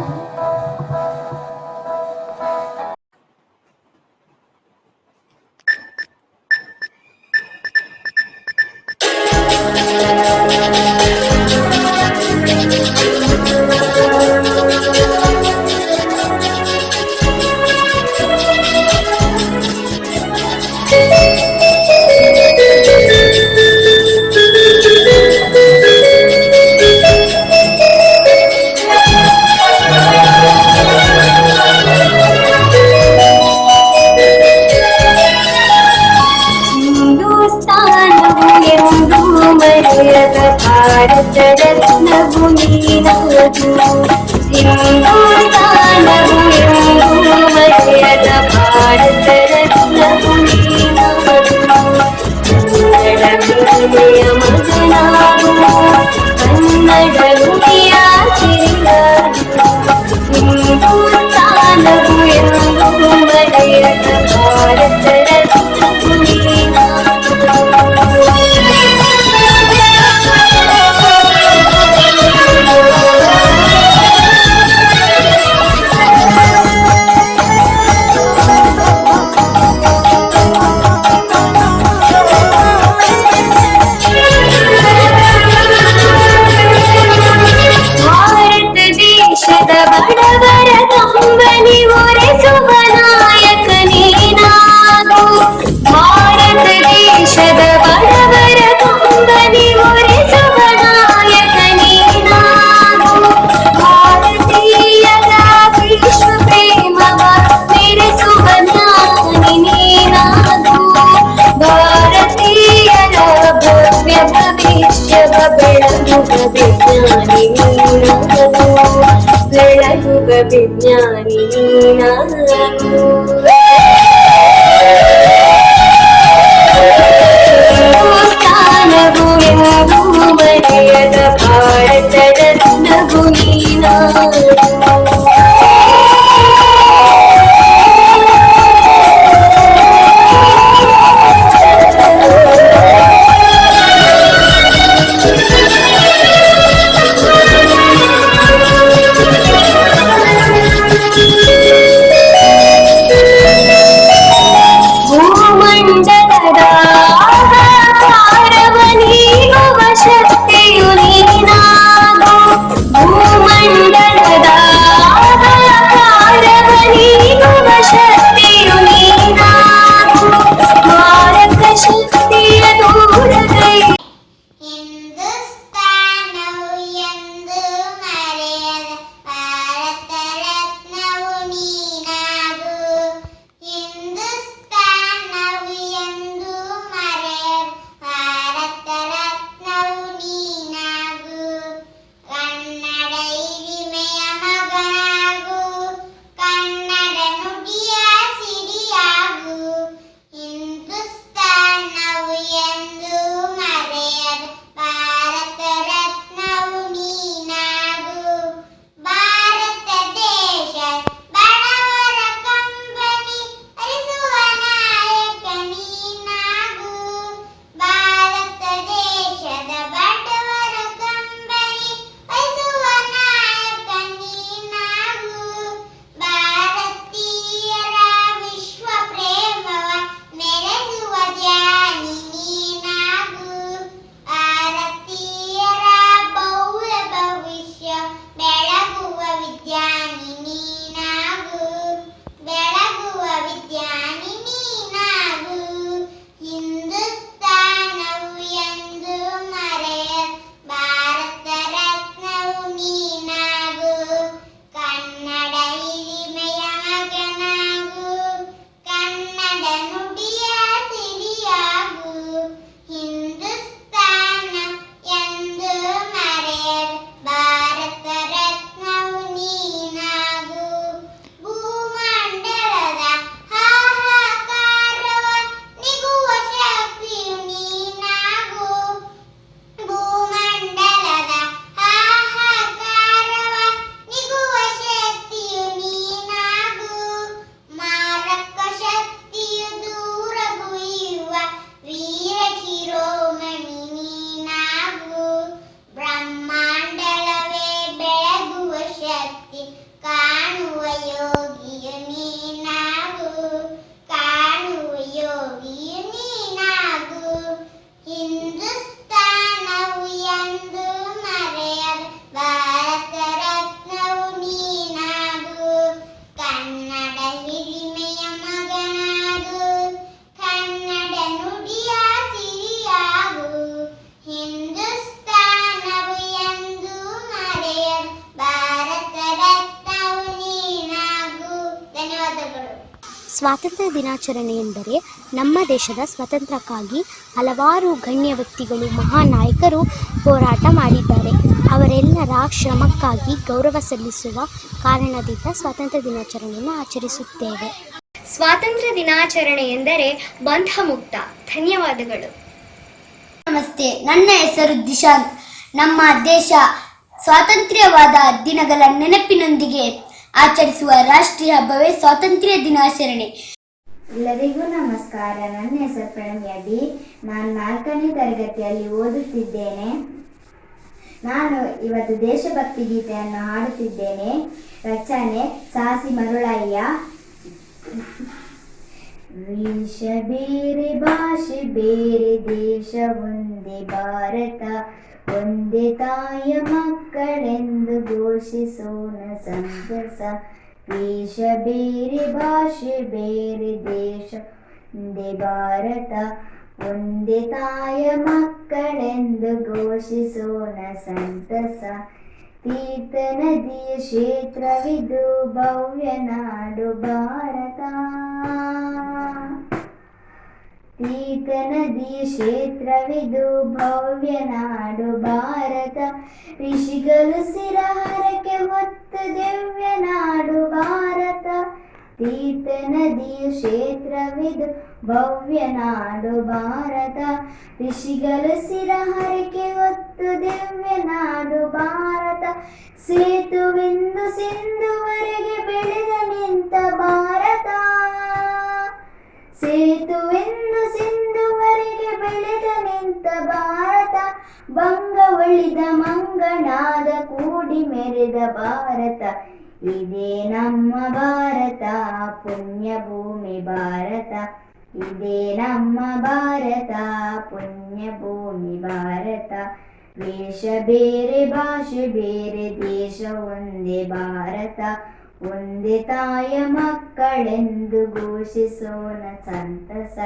[SPEAKER 6] ಭಾರತ ರತ್ನ ಗುಣೀನಾದು, ಹಿಂದೂಸ್ತಾನವು ಎಂದು ಮರೆಯದ ಭಾರತ ರತ್ನ ಗುಣೀನಾದು, ಕನ್ನಡ ಭೂಮಿಯ ಮಗನಾದು, ಕನ್ನಡ ನುಡಿಯ ಸಿರಿಯಾದು, ಹಿಂದೂಸ್ತಾನವು ಎಂದು ಮರೆಯದ ಭಾರತ ರತ್ನ ಗುಣೀನಾದು. ಬಡವರ ಕಂಬನಿ ಒರೆಸುವ ನಾಯಕ ನೀನಾಗು, ಭಾರತ ದೇಶದ ಬಡವರ ಕಂಬನಿ ಒರೆಸುವ ನಾಯಕ ನೀನಾಗು, ಭಾರತೀಯರ ವಿಶ್ವ ಪ್ರೇಮವ ಮೆರೆಸುವ ಜ್ಞಾನಿ ನೀನಾಗು, ಭಾರತೀಯರ ಭವ್ಯ ಭವಿಷ್ಯವ ಬೆಳಗುವ ವಿಜ್ಞಾನಿ ನೀನಾಗು, ಬೆಳಗುವ ವಿಜ್ಞಾನಿ ನೀನಾಗು. ಹಿಂದೂಸ್ತಾನವು ಎಂದು ಮರೆಯದ ಭಾರತ ರತ್ನವು ನೀನಾಗು. ಭೂಮಂಡಲದ ಆಹಾರವ ನೀಡುವ ಶಕ್ತಿ
[SPEAKER 8] ಸ್ವಾತಂತ್ರ್ಯ ದಿನಾಚರಣೆ ಎಂದರೆ ನಮ್ಮ ದೇಶದ ಸ್ವಾತಂತ್ರ್ಯಕ್ಕಾಗಿ ಹಲವಾರು ಗಣ್ಯ ವ್ಯಕ್ತಿಗಳು ಮಹಾನ್ ನಾಯಕರು ಹೋರಾಟ ಮಾಡಿದ್ದಾರೆ. ಅವರೆಲ್ಲರ ಶ್ರಮಕ್ಕಾಗಿ ಗೌರವ ಸಲ್ಲಿಸುವ ಕಾರಣದಿಂದ ಸ್ವಾತಂತ್ರ್ಯ ದಿನಾಚರಣೆಯನ್ನು ಆಚರಿಸುತ್ತೇವೆ.
[SPEAKER 3] ಸ್ವಾತಂತ್ರ್ಯ ದಿನಾಚರಣೆ ಎಂದರೆ ಬಂಧ ಮುಕ್ತ. ಧನ್ಯವಾದಗಳು. ನಮಸ್ತೆ, ನನ್ನ ಹೆಸರು ದಿಶಾಂತ್. ನಮ್ಮ ದೇಶ ಸ್ವಾತಂತ್ರ್ಯವಾದ ದಿನಗಳ ನೆನಪಿನೊಂದಿಗೆ ಆಚರಿಸುವ ರಾಷ್ಟ್ರೀಯ ಹಬ್ಬವೇ ಸ್ವಾತಂತ್ರ್ಯ ದಿನಾಚರಣೆ.
[SPEAKER 6] ಎಲ್ಲರಿಗೂ ನಮಸ್ಕಾರ. ನನ್ನ ಹೆಸರು ಪ್ರಣಮ್ಯ ಡಿ. ನಾನು 4ನೇ ತರಗತಿಯಲ್ಲಿ ಓದುತ್ತಿದ್ದೇನೆ. ನಾನು ಇವತ್ತು ದೇಶಭಕ್ತಿ ಗೀತೆಯನ್ನು ಹಾಡುತ್ತಿದ್ದೇನೆ. ರಚನೆ ಸಾಸಿ ಮರುಳಯ್ಯ. ವೇಷ ಬೇರೆ ಭಾಷೆ ಬೇರೆ ದೇಶ ಒಂದೇ ಭಾರತ, ಒಂದೇ ತಾಯಿಯ ಮಕ್ಕಳೆಂದು ಘೋಷಿಸೋಣ ಸಂತಸ. ವೇಷ ಬೇರೆ ಭಾಷೆ ಬೇರೆ ದೇಶ ಒಂದೇ ಭಾರತ, ಒಂದೇ ತಾಯಿಯ ಮಕ್ಕಳೆಂದು ಘೋಷಿಸೋಣ ಸಂತಸ. ತೀರ್ಥ ನದಿಯ ಕ್ಷೇತ್ರವಿದು ಭವ್ಯ ನಾಡು ಭಾರತ, ತೀರ್ಥ ನದಿಯ ಕ್ಷೇತ್ರವಿದು ಭವ್ಯ ನಾಡು ಭಾರತ. ಋಷಿಗಳು ಶಿರಹರಕೆ ಹೊತ್ತು ದಿವ್ಯ ನಾಡು ಭಾರತ, ತೀರ್ಥ ನದಿಯ ಕ್ಷೇತ್ರವಿದು ಭವ್ಯ ನಾಡು ಭಾರತ. ಋಷಿಗಳು ಶಿರಹರಕೆ ಹೊತ್ತು ದಿವ್ಯ ನಾಡು ಭಾರತ. ಸೇತುವಿಂದು ಸಿಂಧುವರೆಗೆ ಬೆಳೆದ ನಿಂತ ಭಾರತ, ಸೇತುವೆಂದು ಸಿಂಧುವರೆಗೆ ಬೆಳೆದ ನಿಂತ ಭಾರತ. ಬಂಗ ಒಳಿದ ಮಂಗನಾದ ಕೂಡಿ ಮೆರೆದ ಭಾರತ, ಇದೇ ನಮ್ಮ ಭಾರತ ಪುಣ್ಯ ಭೂಮಿ ಭಾರತ, ಇದೇ ನಮ್ಮ ಭಾರತ ಪುಣ್ಯ ಭೂಮಿ ಭಾರತ. ವೇಷ ಬೇರೆ ಭಾಷೆ ಬೇರೆ ದೇಶ ಒಂದೇ ಭಾರತ, ಒಂದೇ ತಾಯ ಮಕ್ಕಳೆಂದು ಘೋಷಿಸೋಣ ಸಂತಸ.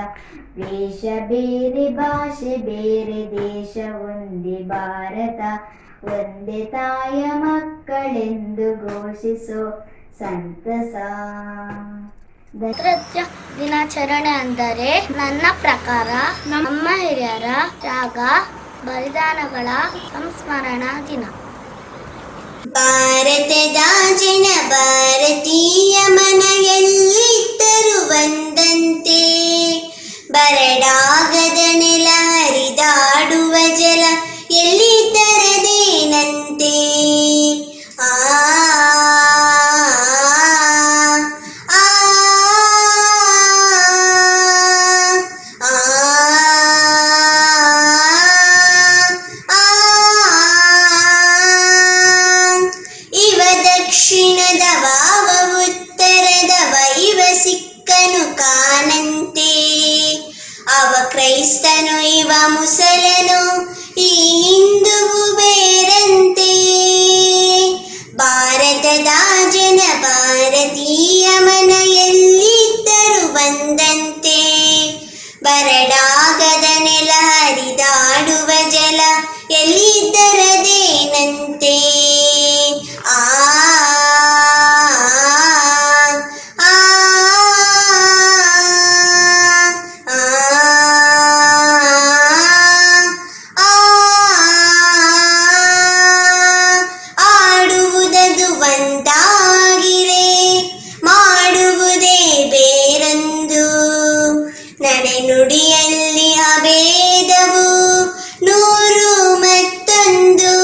[SPEAKER 6] ವೇಷ ಬೇರೆ ಭಾಷೆ ಬೇರೆ ದೇಶ ಒಂದೇ ಭಾರತ, ಒಂದೇ ತಾಯ ಮಕ್ಕಳೆಂದು ಘೋಷಿಸೋ ಸಂತಸ.
[SPEAKER 3] ಸ್ವಾತಂತ್ರ್ಯ ದಿನಾಚರಣೆ ಅಂದರೆ ನನ್ನ ಪ್ರಕಾರ ನಮ್ಮ ಹಿರಿಯರ ತ್ಯಾಗ ಬಲಿದಾನಗಳ ಸಂಸ್ಮರಣಾ ದಿನ. ಭಾರತದ ಜನ ಭಾರತೀಯ ಮನೆಯಲ್ಲಿದ್ದರು ಒಂದಂತೆ, ಬರಡಾಗದ ನೆಲ ಹರಿದಾಡುವ ಜಲ ಎಲ್ಲಿದ್ದರದೇನಂತೆ. ಆ ದಕ್ಷಿಣದವ ಉತ್ತರದವ ಇವ ಸಿಕ್ಕನು ಕಾಣಂತೆ, ಅವ ಕ್ರೈಸ್ತನು ಇವ ಮುಸಲನು ಈ ಹಿಂದುವು ಬೇರಂತೆ. ಭಾರತದ ಜನ ಭಾರತೀಯ ಮನೆಯಲ್ಲಿದ್ದರು ಒಂದಂತೆ, ಬರಡಾಗದ ನೆಲ ಹರಿದಾಡುವ ಜಲ ಎಲ್ಲಿದ್ದರದೇನಂತೆ. ಆ ಆಡುವುದದು ಒಂದಾಗಿರೆ ಮಾಡುವುದೇ ಬೇರೊಂದು, ನಡೆ ನುಡಿಯಲ್ಲಿ ಅಭೇದವು ನೂರು ಮತ್ತೊಂದು.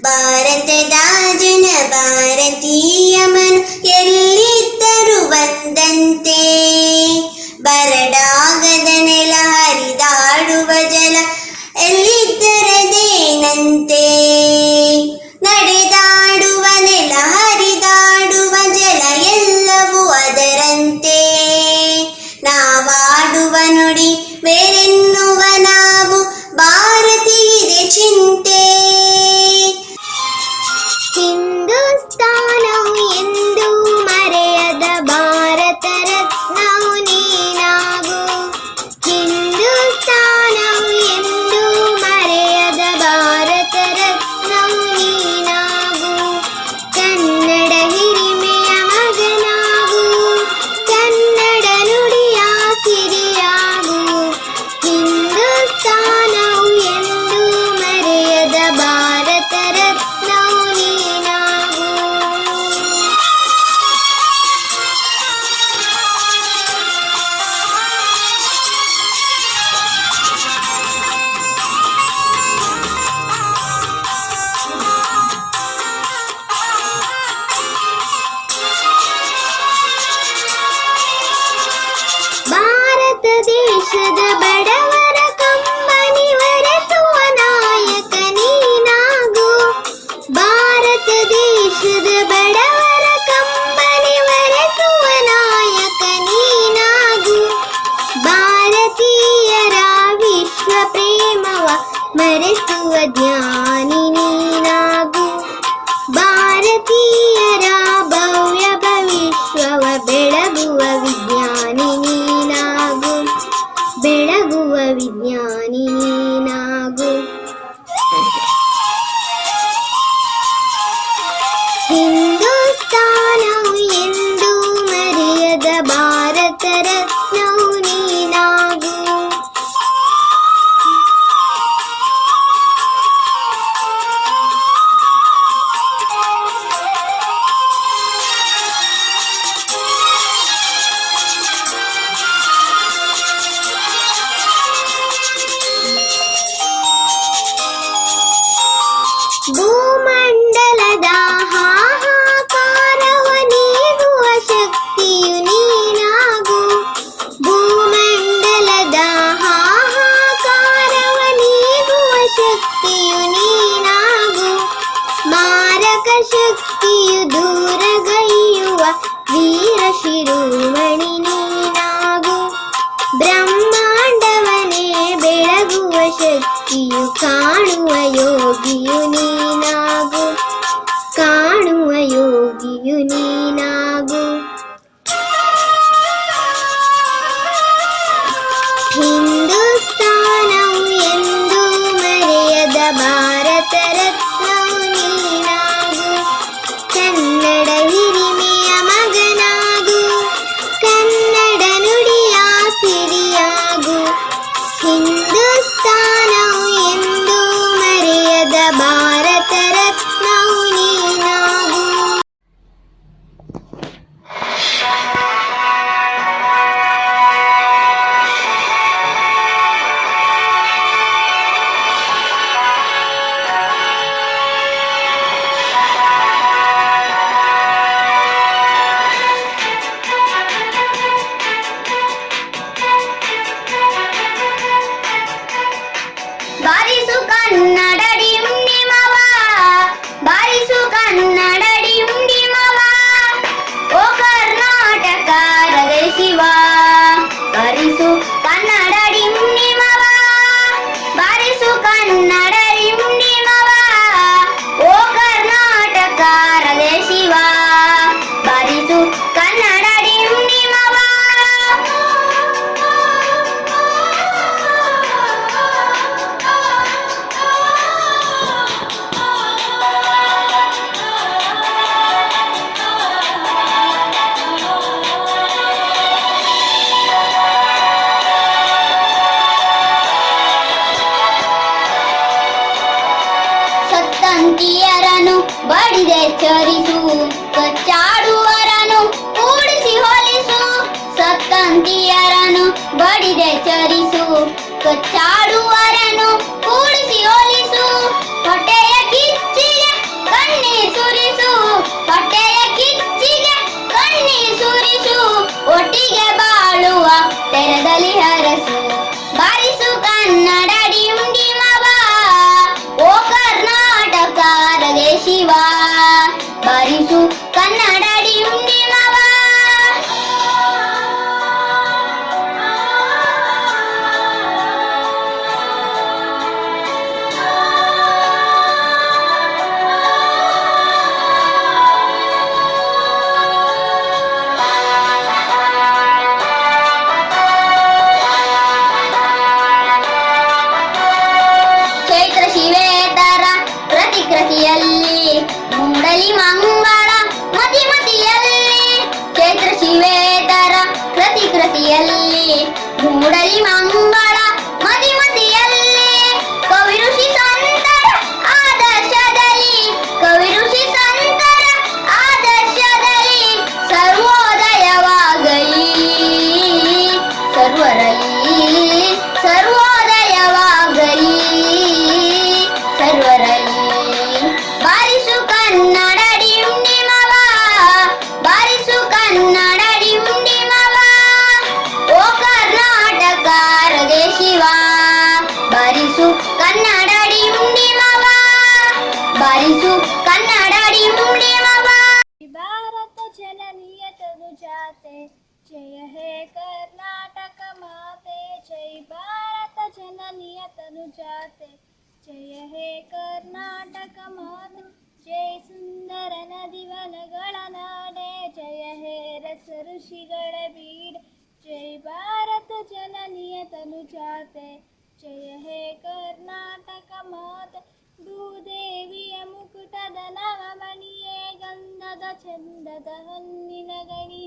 [SPEAKER 3] ಭಾರತದ ಜನ ಭಾರತೀಯ ಮನ ಎಲ್ಲಿದ್ದರು ಒಂದಂತೆ, ಬರಡಾಗದ ನೆಲ ಹರಿದಾಡುವ ಜಲ ಎಲ್ಲಿದ್ದರದೇನಂತೆ. ನಡೆದಾಡುವ ನೆಲ ಹರಿದಾಡುವ ಜಲ ಎಲ್ಲವೂ ಅದರಂತೆ, ನಾವಾಡುವ ನುಡಿ ಬೇರೆನ್ನುವ ನಾವು ಭಾರತೀಯರೇ ಚಿಂತೆ. ಹಿಂದೂಸ್ತಾನವು ಎಂದೂ ಮರೆಯದ ಭಾರತ ರತ್ನ ಭಾರತ ರತ್ನವು ನೀನಾಗು. ಭಾರತ ದೇಶದ ಬಡವರ ಕಂಬನಿ ಒರೆಸುವ ನಾಯಕ ನೀನಾಗು. ಭಾರತ ದೇಶದ ಬಡವರ ಕಂಬನಿ ಒರೆಸುವ ನಾಯಕ ನೀನಾಗು. ಭಾರತೀಯರ ವಿಶ್ವ ಪ್ರೇಮವ ಮರೆಸುವ ಜ್ಞಾನಿ ನೀನಾಗು. ಭಾರತೀಯರ ಭವ್ಯ ಭವಿಷ್ಯವ ಬೆಳಗುವ ವಿಜ್ಞಾನಿ ನೀನಾಗು. ಬೆಳಗುವ ವಿಜ್ಞಾನಿ ನೀನಾಗು. ಹಿಂದೂಸ್ತಾನವು ಎಂದು ಮರೆಯದ ಭಾರತ ರತ್ನವು ನೀನಾಗು. ಭೂಮಂಡಲದ ಹಾಹಾಕಾರವ ನೀಗುವ ಶಕ್ತಿಯು ನೀನಾಗು. ಭೂಮಂಡಲದ ಹಾಹಾಕಾರವ ನೀಗುವ ಶಕ್ತಿಯು ನೀನಾಗು. ಮಾರಕ ಶಕ್ತಿಯು ದೂರಗೈಯುವ ವೀರ ಶಿರೋಮಣಿ ನೀನಾಗು. ಬ್ರಹ್ಮಾಂಡವನೇ ಬೆಳಗುವ ಶಕ್ತಿಯು ಕಾಣುವ ಯೋಗಿಯು ನೀನಾಗು. ಕಾಣುವ ಯೋಗಿಯು ನೀನಾಗು. ಹಿಂದೂಸ್ತಾನವು ಎಂದು ಮರೆಯದ ಭಾರತ ರತ್ನವು ನೀನಾಗು. ಕನ್ನಡ ಹಿರಿಮೆಯ ಮಗನಾಗು. ಕನ್ನಡ ನುಡಿಯ ಸಿರಿಯಾಗು. ಹಿಂದೂಸ್ತಾನವು ಎಂದು ಮರೆಯದ ಭಾರತ ರತ್ನವು ನೀನಾಗು. ಬಾರಿಸು ಕನ್ನಡ ಡಿಂಡಿಮವ. ಬಾರಿಸು ಕನ್ನಡ ಡಿಂಡಿಮವ. ಓ ಕರ್ನಾಟಕ ಹೃದಯ ಶಿವ. ಬಾರಿಸು ಕನ್ನಡ ಡಿಂಡಿಮವ. ಬಾರಿಸು ಕನ್ನಡ ಡಿಂಡಿಮವ. ಓ ಕರ್ನಾಟಕ ಹೃದಯ ಶಿವ. ಬಾರಿಸು ಕನ್ನಡ ಡಿಂಡಿಮವ. ಸತ್ತಂತಿಯರನು ಬಡಿದೆ ಚರಿಸು. ಕಚ್ಚಾಡುವರನು ಕೂಡಿಸಿ ಹೋಲಿಸು. ಸತ್ತಂತಿಯರನು ಬಡಿದೆ ಚರಿಸು. ಕಚ್ಚಾಡುವರನು ಕೂಡಿಸಿ ಹೋಲಿಸು. ಹೊಟ್ಟೆಯ ಕಿಚ್ಚಿಗೆ ಕಣ್ಣೀರ್ ಸುರಿಸು. ಹೊಟ್ಟೆಯ ಕಿಚ್ಚಿಗೆ ಕಣ್ಣೀರ್ ಸುರಿಸು. ಒಟ್ಟಿಗೆ ಬಾಳುವ ತೆರದಲ್ಲಿ ಹರಸು. ಬಾರಿಸು ಕನ್ನಡ ಡಿಂಡಿಮವ. ಓ ಕರ್ನಾಟಕ ಹೃದಯ ಶಿವ. ಬಾರಿಸು ಕನ್ನಡ ಡಿಂಡಿಮವ. ಚೈತ್ರ ಶಿವೇತರ ಪ್ರತಿಕೃತಿಯಲ್ಲಿ ಮೂಡಲಿ ಮಂಗಳ ಮತಿ ಮತಿಯಲ್ಲಿ. ಚೈತ್ರ ಶಿವೇತರ ಪ್ರತಿಕೃತಿಯಲ್ಲಿ ಮೂಡಲಿ ಮಂಗಳ ಮತಿ ಮತಿಯಲ್ಲಿ. ಕವಿ ಋಷಿ ಸಂತರ ಆದರ್ಶದ ಆರಿಸು ಕನ್ನಡಾಡಿ ನುಡಿಯವ
[SPEAKER 6] ಭಾರತ ಜನನಿಯ ತನು ಜಾತೆ ಜಯ ಹೇ ಕರ್ನಾಟಕ ಮಾತೆ ಜೈ ಭಾರತ ಜನನಿಯ ತನು ಜಾತೆ ಜಯ ಹೇ ಕರ್ನಾಟಕ ಮಾತೆ ಜೈ ಸುಂದರ ನದಿವನಗಳ ನಾಡೆ ಜಯ ಹೇ ರಸ ಋಷಿಗಳ ಬೀಡೆ ಜೈ ಭಾರತ ಜನನಿಯ ತನು ಜಾತೆ ಜಯ ಹೇ ಕರ್ನಾಟಕ ಮಾತೆ ಭೂದೇವಿಯ ಮುಕುಟದ ನವಮಣಿಯೇ ಗಂಧದ ಚಂದದ ಹೊನ್ನಿನ ಗಣಿ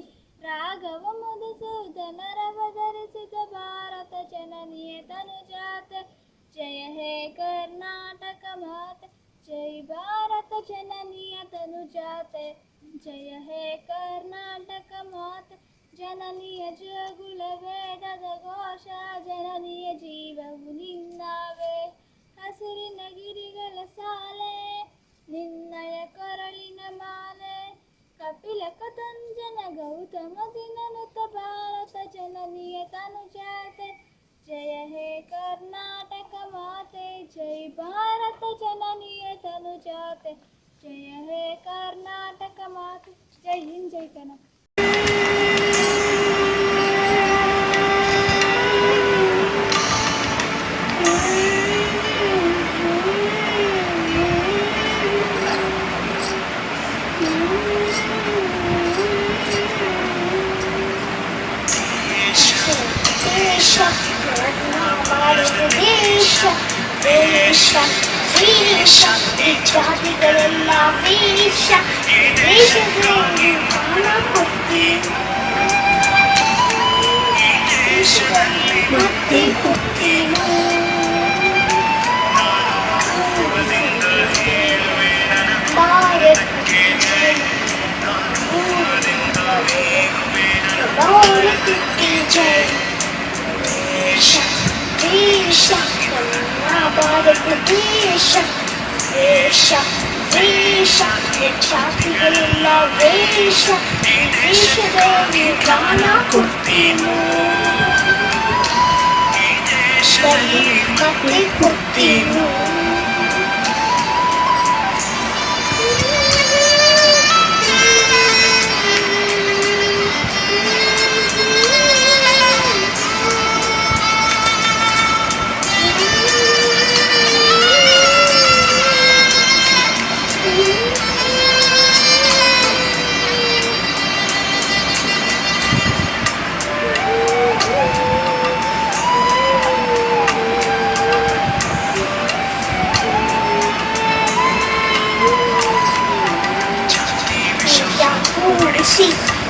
[SPEAKER 6] ರಾಘವ ಮಧುಸೂದನರವಧರಿಸಿದ ಭಾರತ ಜನನಿಯ ತನು ಜಾತೆ ಜಯ ಹೇ ಕರ್ನಾಟಕ ಮಾತೆ ಜೈ ಭಾರತ ಜನನಿಯ ತನು ಜಾತೆ ಜಯ ಹೇ ಕರ್ನಾಟಕ ಮಾತೆ ಜನನಿಯ ಜಗುಳ ವೇದದ ಘೋಷ ಜನನಿಯ ಜೀವವು ನಿನ್ನವೇ ಹಸಿರಿನ ಗಿರಿಗಳ ಸಾಲೆ ನಿನ್ನಯ ಕೊರಳಿನ ಮಾಲೆ ಕಪಿಲ ಕತಂಜನ ಗೌತಮ ದಿನನುತ ಭಾರತ ಜನನಿಯ ತನು ಜಾತೆ ಜಯ ಹೇ ಕರ್ನಾಟಕ ಮಾತೆ ಜೈ ಭಾರತ ಜನನಿಯ ತನು ಜಾತೆ ಜಯ ಹೇ ಕರ್ನಾಟಕ ಮಾತೆ ಜೈ ಹಿಂದ್ ಜೈ ಕನ್ನಡ.
[SPEAKER 3] ದೇಶ ದೇಶ ಜಾತಿಗಳೆಲ್ಲ ವೇಷ ದೇಶದಲ್ಲಿ ಜ್ಞಾನ ದೇಶದಲ್ಲಿ ಮತ್ತೆ ಹುಟ್ಟೇನು ಭಾರತ ಜೈ ದೇಶ ದೇಶ ಭಾರತ ದೇಶ ದೇಶ ದೇಶ ಜಾತಿಗಳೆಲ್ಲ ವೇಷ ದೇಶದಲ್ಲಿ ಜ್ಞಾನ ಕೊಡ್ತೇನು ದೇಶದಲ್ಲಿ ಮತ್ತೆ ಕೊಡ್ತೇನು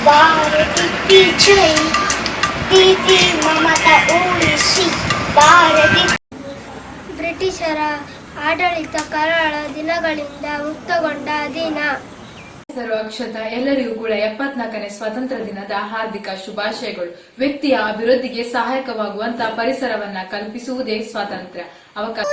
[SPEAKER 3] ಭಾರತಿ ಜೈ ಪ್ರೀತಿ ಮಮತ ಉಳಿಸಿ ಭಾರತಿ. ಬ್ರಿಟಿಷರ ಆಡಳಿತ ಕರಾಳ ದಿನಗಳಿಂದ ಮುಕ್ತಗೊಂಡ ದಿನ.
[SPEAKER 14] ಅಕ್ಷತ ಎಲ್ಲರಿಗೂ ಕೂಡ 74ನೇ ಸ್ವಾತಂತ್ರ್ಯ ದಿನದ ಹಾರ್ದಿಕ ಶುಭಾಶಯಗಳು. ವ್ಯಕ್ತಿಯ ಅಭಿವೃದ್ಧಿಗೆ ಸಹಾಯಕವಾಗುವಂತಹ ಪರಿಸರವನ್ನ ಕಲ್ಪಿಸುವುದೇ ಸ್ವಾತಂತ್ರ್ಯ. ಅವಕಾಶ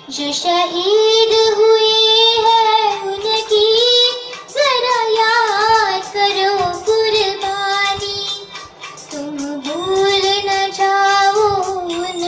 [SPEAKER 14] जो शहीद हुए हैं उनकी जरा याद करो कुर्बानी, तुम भूल न जाओ उन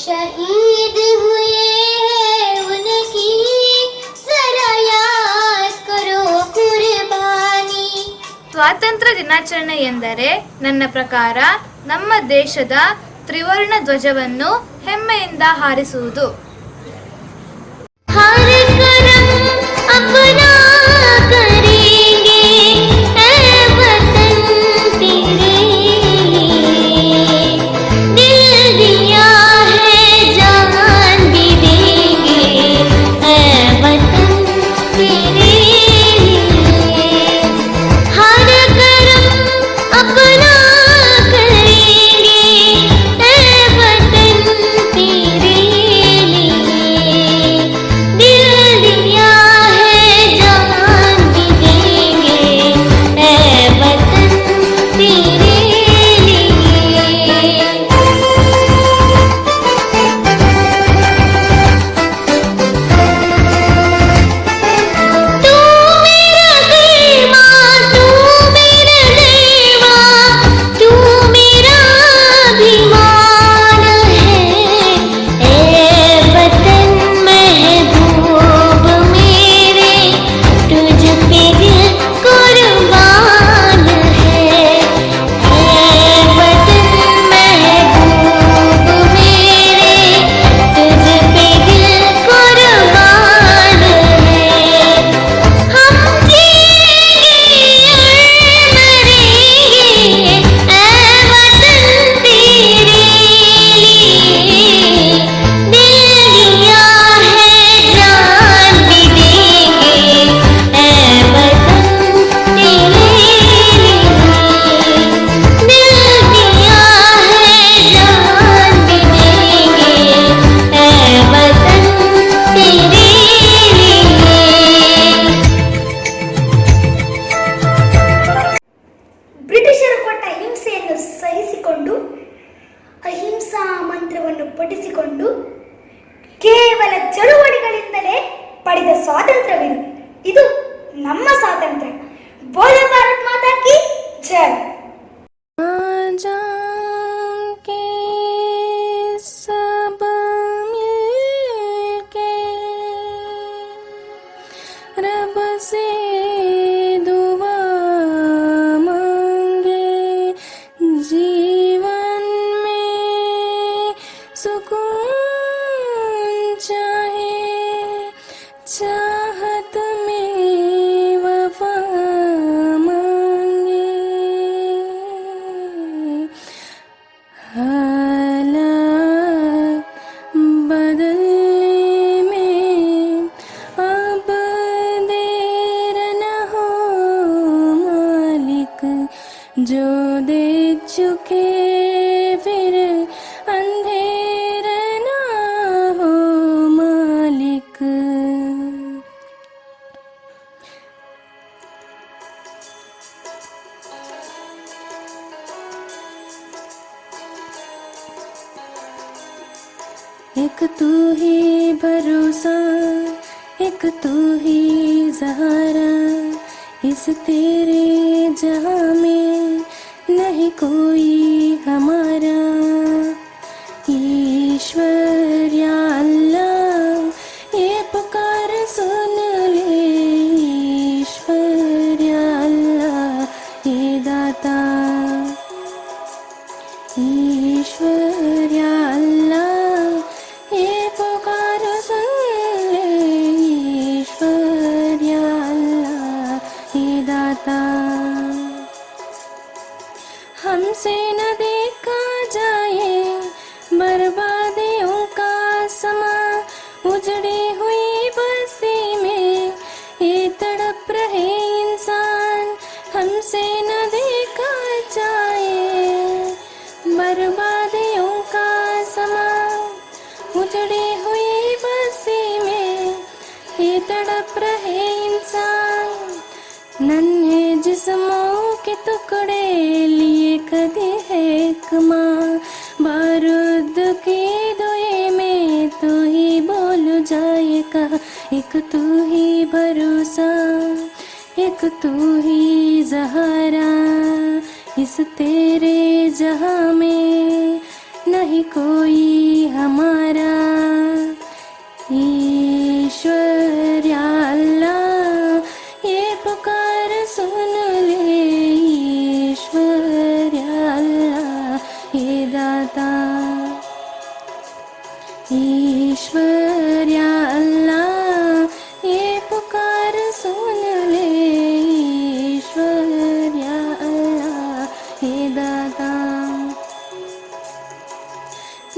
[SPEAKER 14] शहीद हुए हैं उनकी जरा याद करो कुर्बानी.
[SPEAKER 10] ಸ್ವಾತಂತ್ರ್ಯ ದಿನಾಚರಣೆ ಎಂದರೆ ನನ್ನ ಪ್ರಕಾರ ನಮ್ಮ ದೇಶದ ತ್ರಿವರ್ಣ ಧ್ವಜವನ್ನು ಹೆಮ್ಮೆಯಿಂದ ಹಾರಿಸುವುದು.
[SPEAKER 14] हर करम अपना करेंगे ऐ वतन तेरे लिए. दिल दिया है जान भी देंगे ऐ वतन तेरे लिए. हर करम अपना करेंगे ऐ वतन तेरे लिए. दिल दिया है जान भी देंगे ऐ वतन तेरे लिए. तू मेरा देवा, तू मेरा देवा, तू मेरा अभिमान है ऐ वतन महबूब मेरे. तुझ पे दिल कुर्बान है ऐ वतन महबूब मेरे. तुझ पे दिल कुर्बान है. हम जिएंगे और मरेंगे ऐ वतन तेरे लिए. दिल दिया है जान भी देंगे ऐ वतन तेरे लिए. दिल दिया है जान भी देंगे ऐ वतन तेरे लिए.
[SPEAKER 3] ಬ್ರಿಟಿಷರು ಕೊಟ್ಟ ಹಿಂಸೆಯನ್ನು ಸಹಿಸಿಕೊಂಡು ಅಹಿಂಸಾ ಮಂತ್ರವನ್ನು ಪಠಿಸಿಕೊಂಡು ಕೇವಲ ಚಳುವಳಿಗಳಿಂದಲೇ ಪಡೆದ ಸ್ವಾತಂತ್ರ್ಯವಿದು. ಇದು ನಮ್ಮ ಸ್ವಾತಂತ್ರ್ಯ. ಬೋಲೆ ಭಾರತ್ ಮಾತಾ ಕಿ ಜೈ.
[SPEAKER 6] सब मिलके रब से दुआ मांगे, जीवन में सुकून चाहे, चाहत में वफा मांगे. हालात बदलने में अब देर न हो मालिक. जो दे चुके फिर अंधेर न हो मालिक. एक तू ही भरोसा, एक तू ही सहारा. इस तेरे जहां में नहीं कोई हमारा. ईश्वर या अल्लाह ये पुकार सुन ले. ईश्वर या अल्लाह ये दाता. ईश्वर या अल्लाह ये पुकार सुन ले. ईश्वर या अल्लाह ये दाता. हमसे न देखा जाए बर्बादियों का समा. उजड़ी हुई बस्ती में ये तड़प रहे इंसान. हमसे न देखा जाए बर्बादियों का समा. उजड़ी हुई बस्ती में ये तड़प रहे इंसान. नन्हे जिस्मों के टुकड़े लिए कदी है एक माँ. बारूद की दुए में तू ही बोल जाएगा. एक तू ही भरोसा, एक तू ही सहारा. इस तेरे जहां में नहीं कोई हमारा। ईश्वर या अल्लाह ये पुकार सुन ले, ईश्वर या अल्लाह ये दाता। ईश्वर या अल्लाह ये पुकार सुन ले, ईश्वर या अल्लाह ये दाता।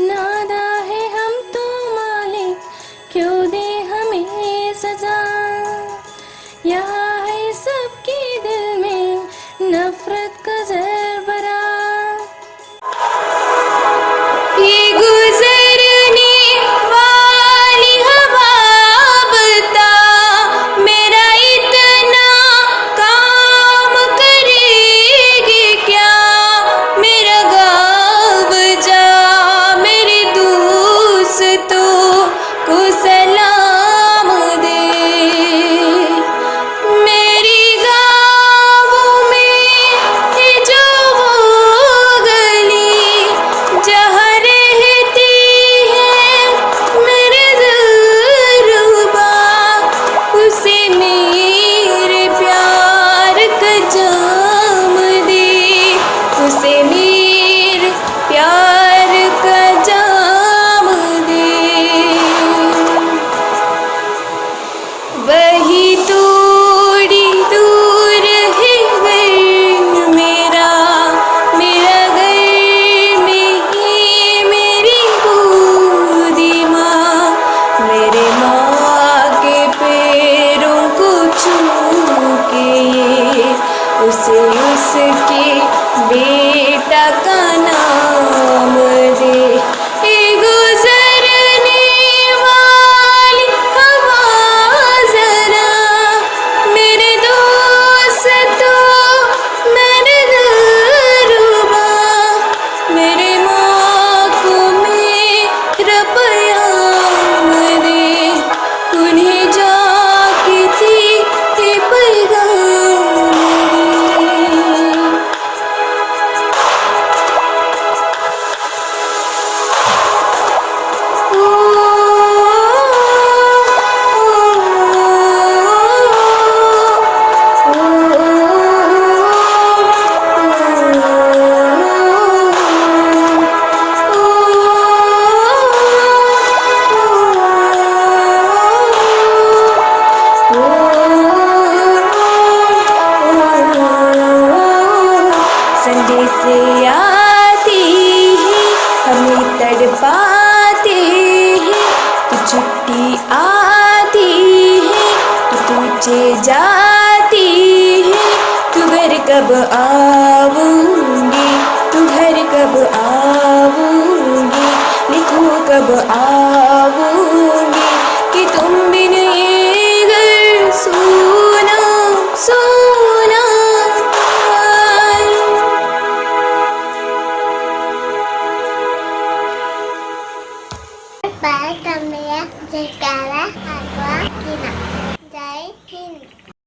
[SPEAKER 6] नादा है हम तो मालिक, क्यों दे हमें सजा। यहाँ है सबके दिल में नफरत का जहर भरा।
[SPEAKER 5] ये गुजरने वाली हवा बता, मेरा इतना काम करेगी क्या। मेरा गाँव जा मेरे दोस्तों को सलाम दे। मेरी गाँव में है जो वो गली, जहाँ रहती है मेरे दिलरुबा, उसे मेरे प्यार का जाम दे, उसे मेरे प्यार का जाम दे। वही थोड़ी दूर है घर मेरा, मेरा घर में ही मेरी बूढ़ी माँ। मेरे माँ के पैरों को छू के उसे उसके बेटा का नाम दे। ए गुजरने वाली हवा जरा, मेरे दोस्तों मेरे दिलरुबा, मेरे माँ को मेरा पैगाम दे, उन्हें जाके थी पैगाम दे। संदेश आती है हमें तड़पाते हैं, तू छुट्टी आती है तो तुझे जाती है। तू घर कब आऊंगी, तू घर कब आऊंगी, लिखो कब आऊंगी कि तुम बिन ये घर सोना सोना।
[SPEAKER 3] Para também, Jai Kara, Agua, Kina. Jai Hind.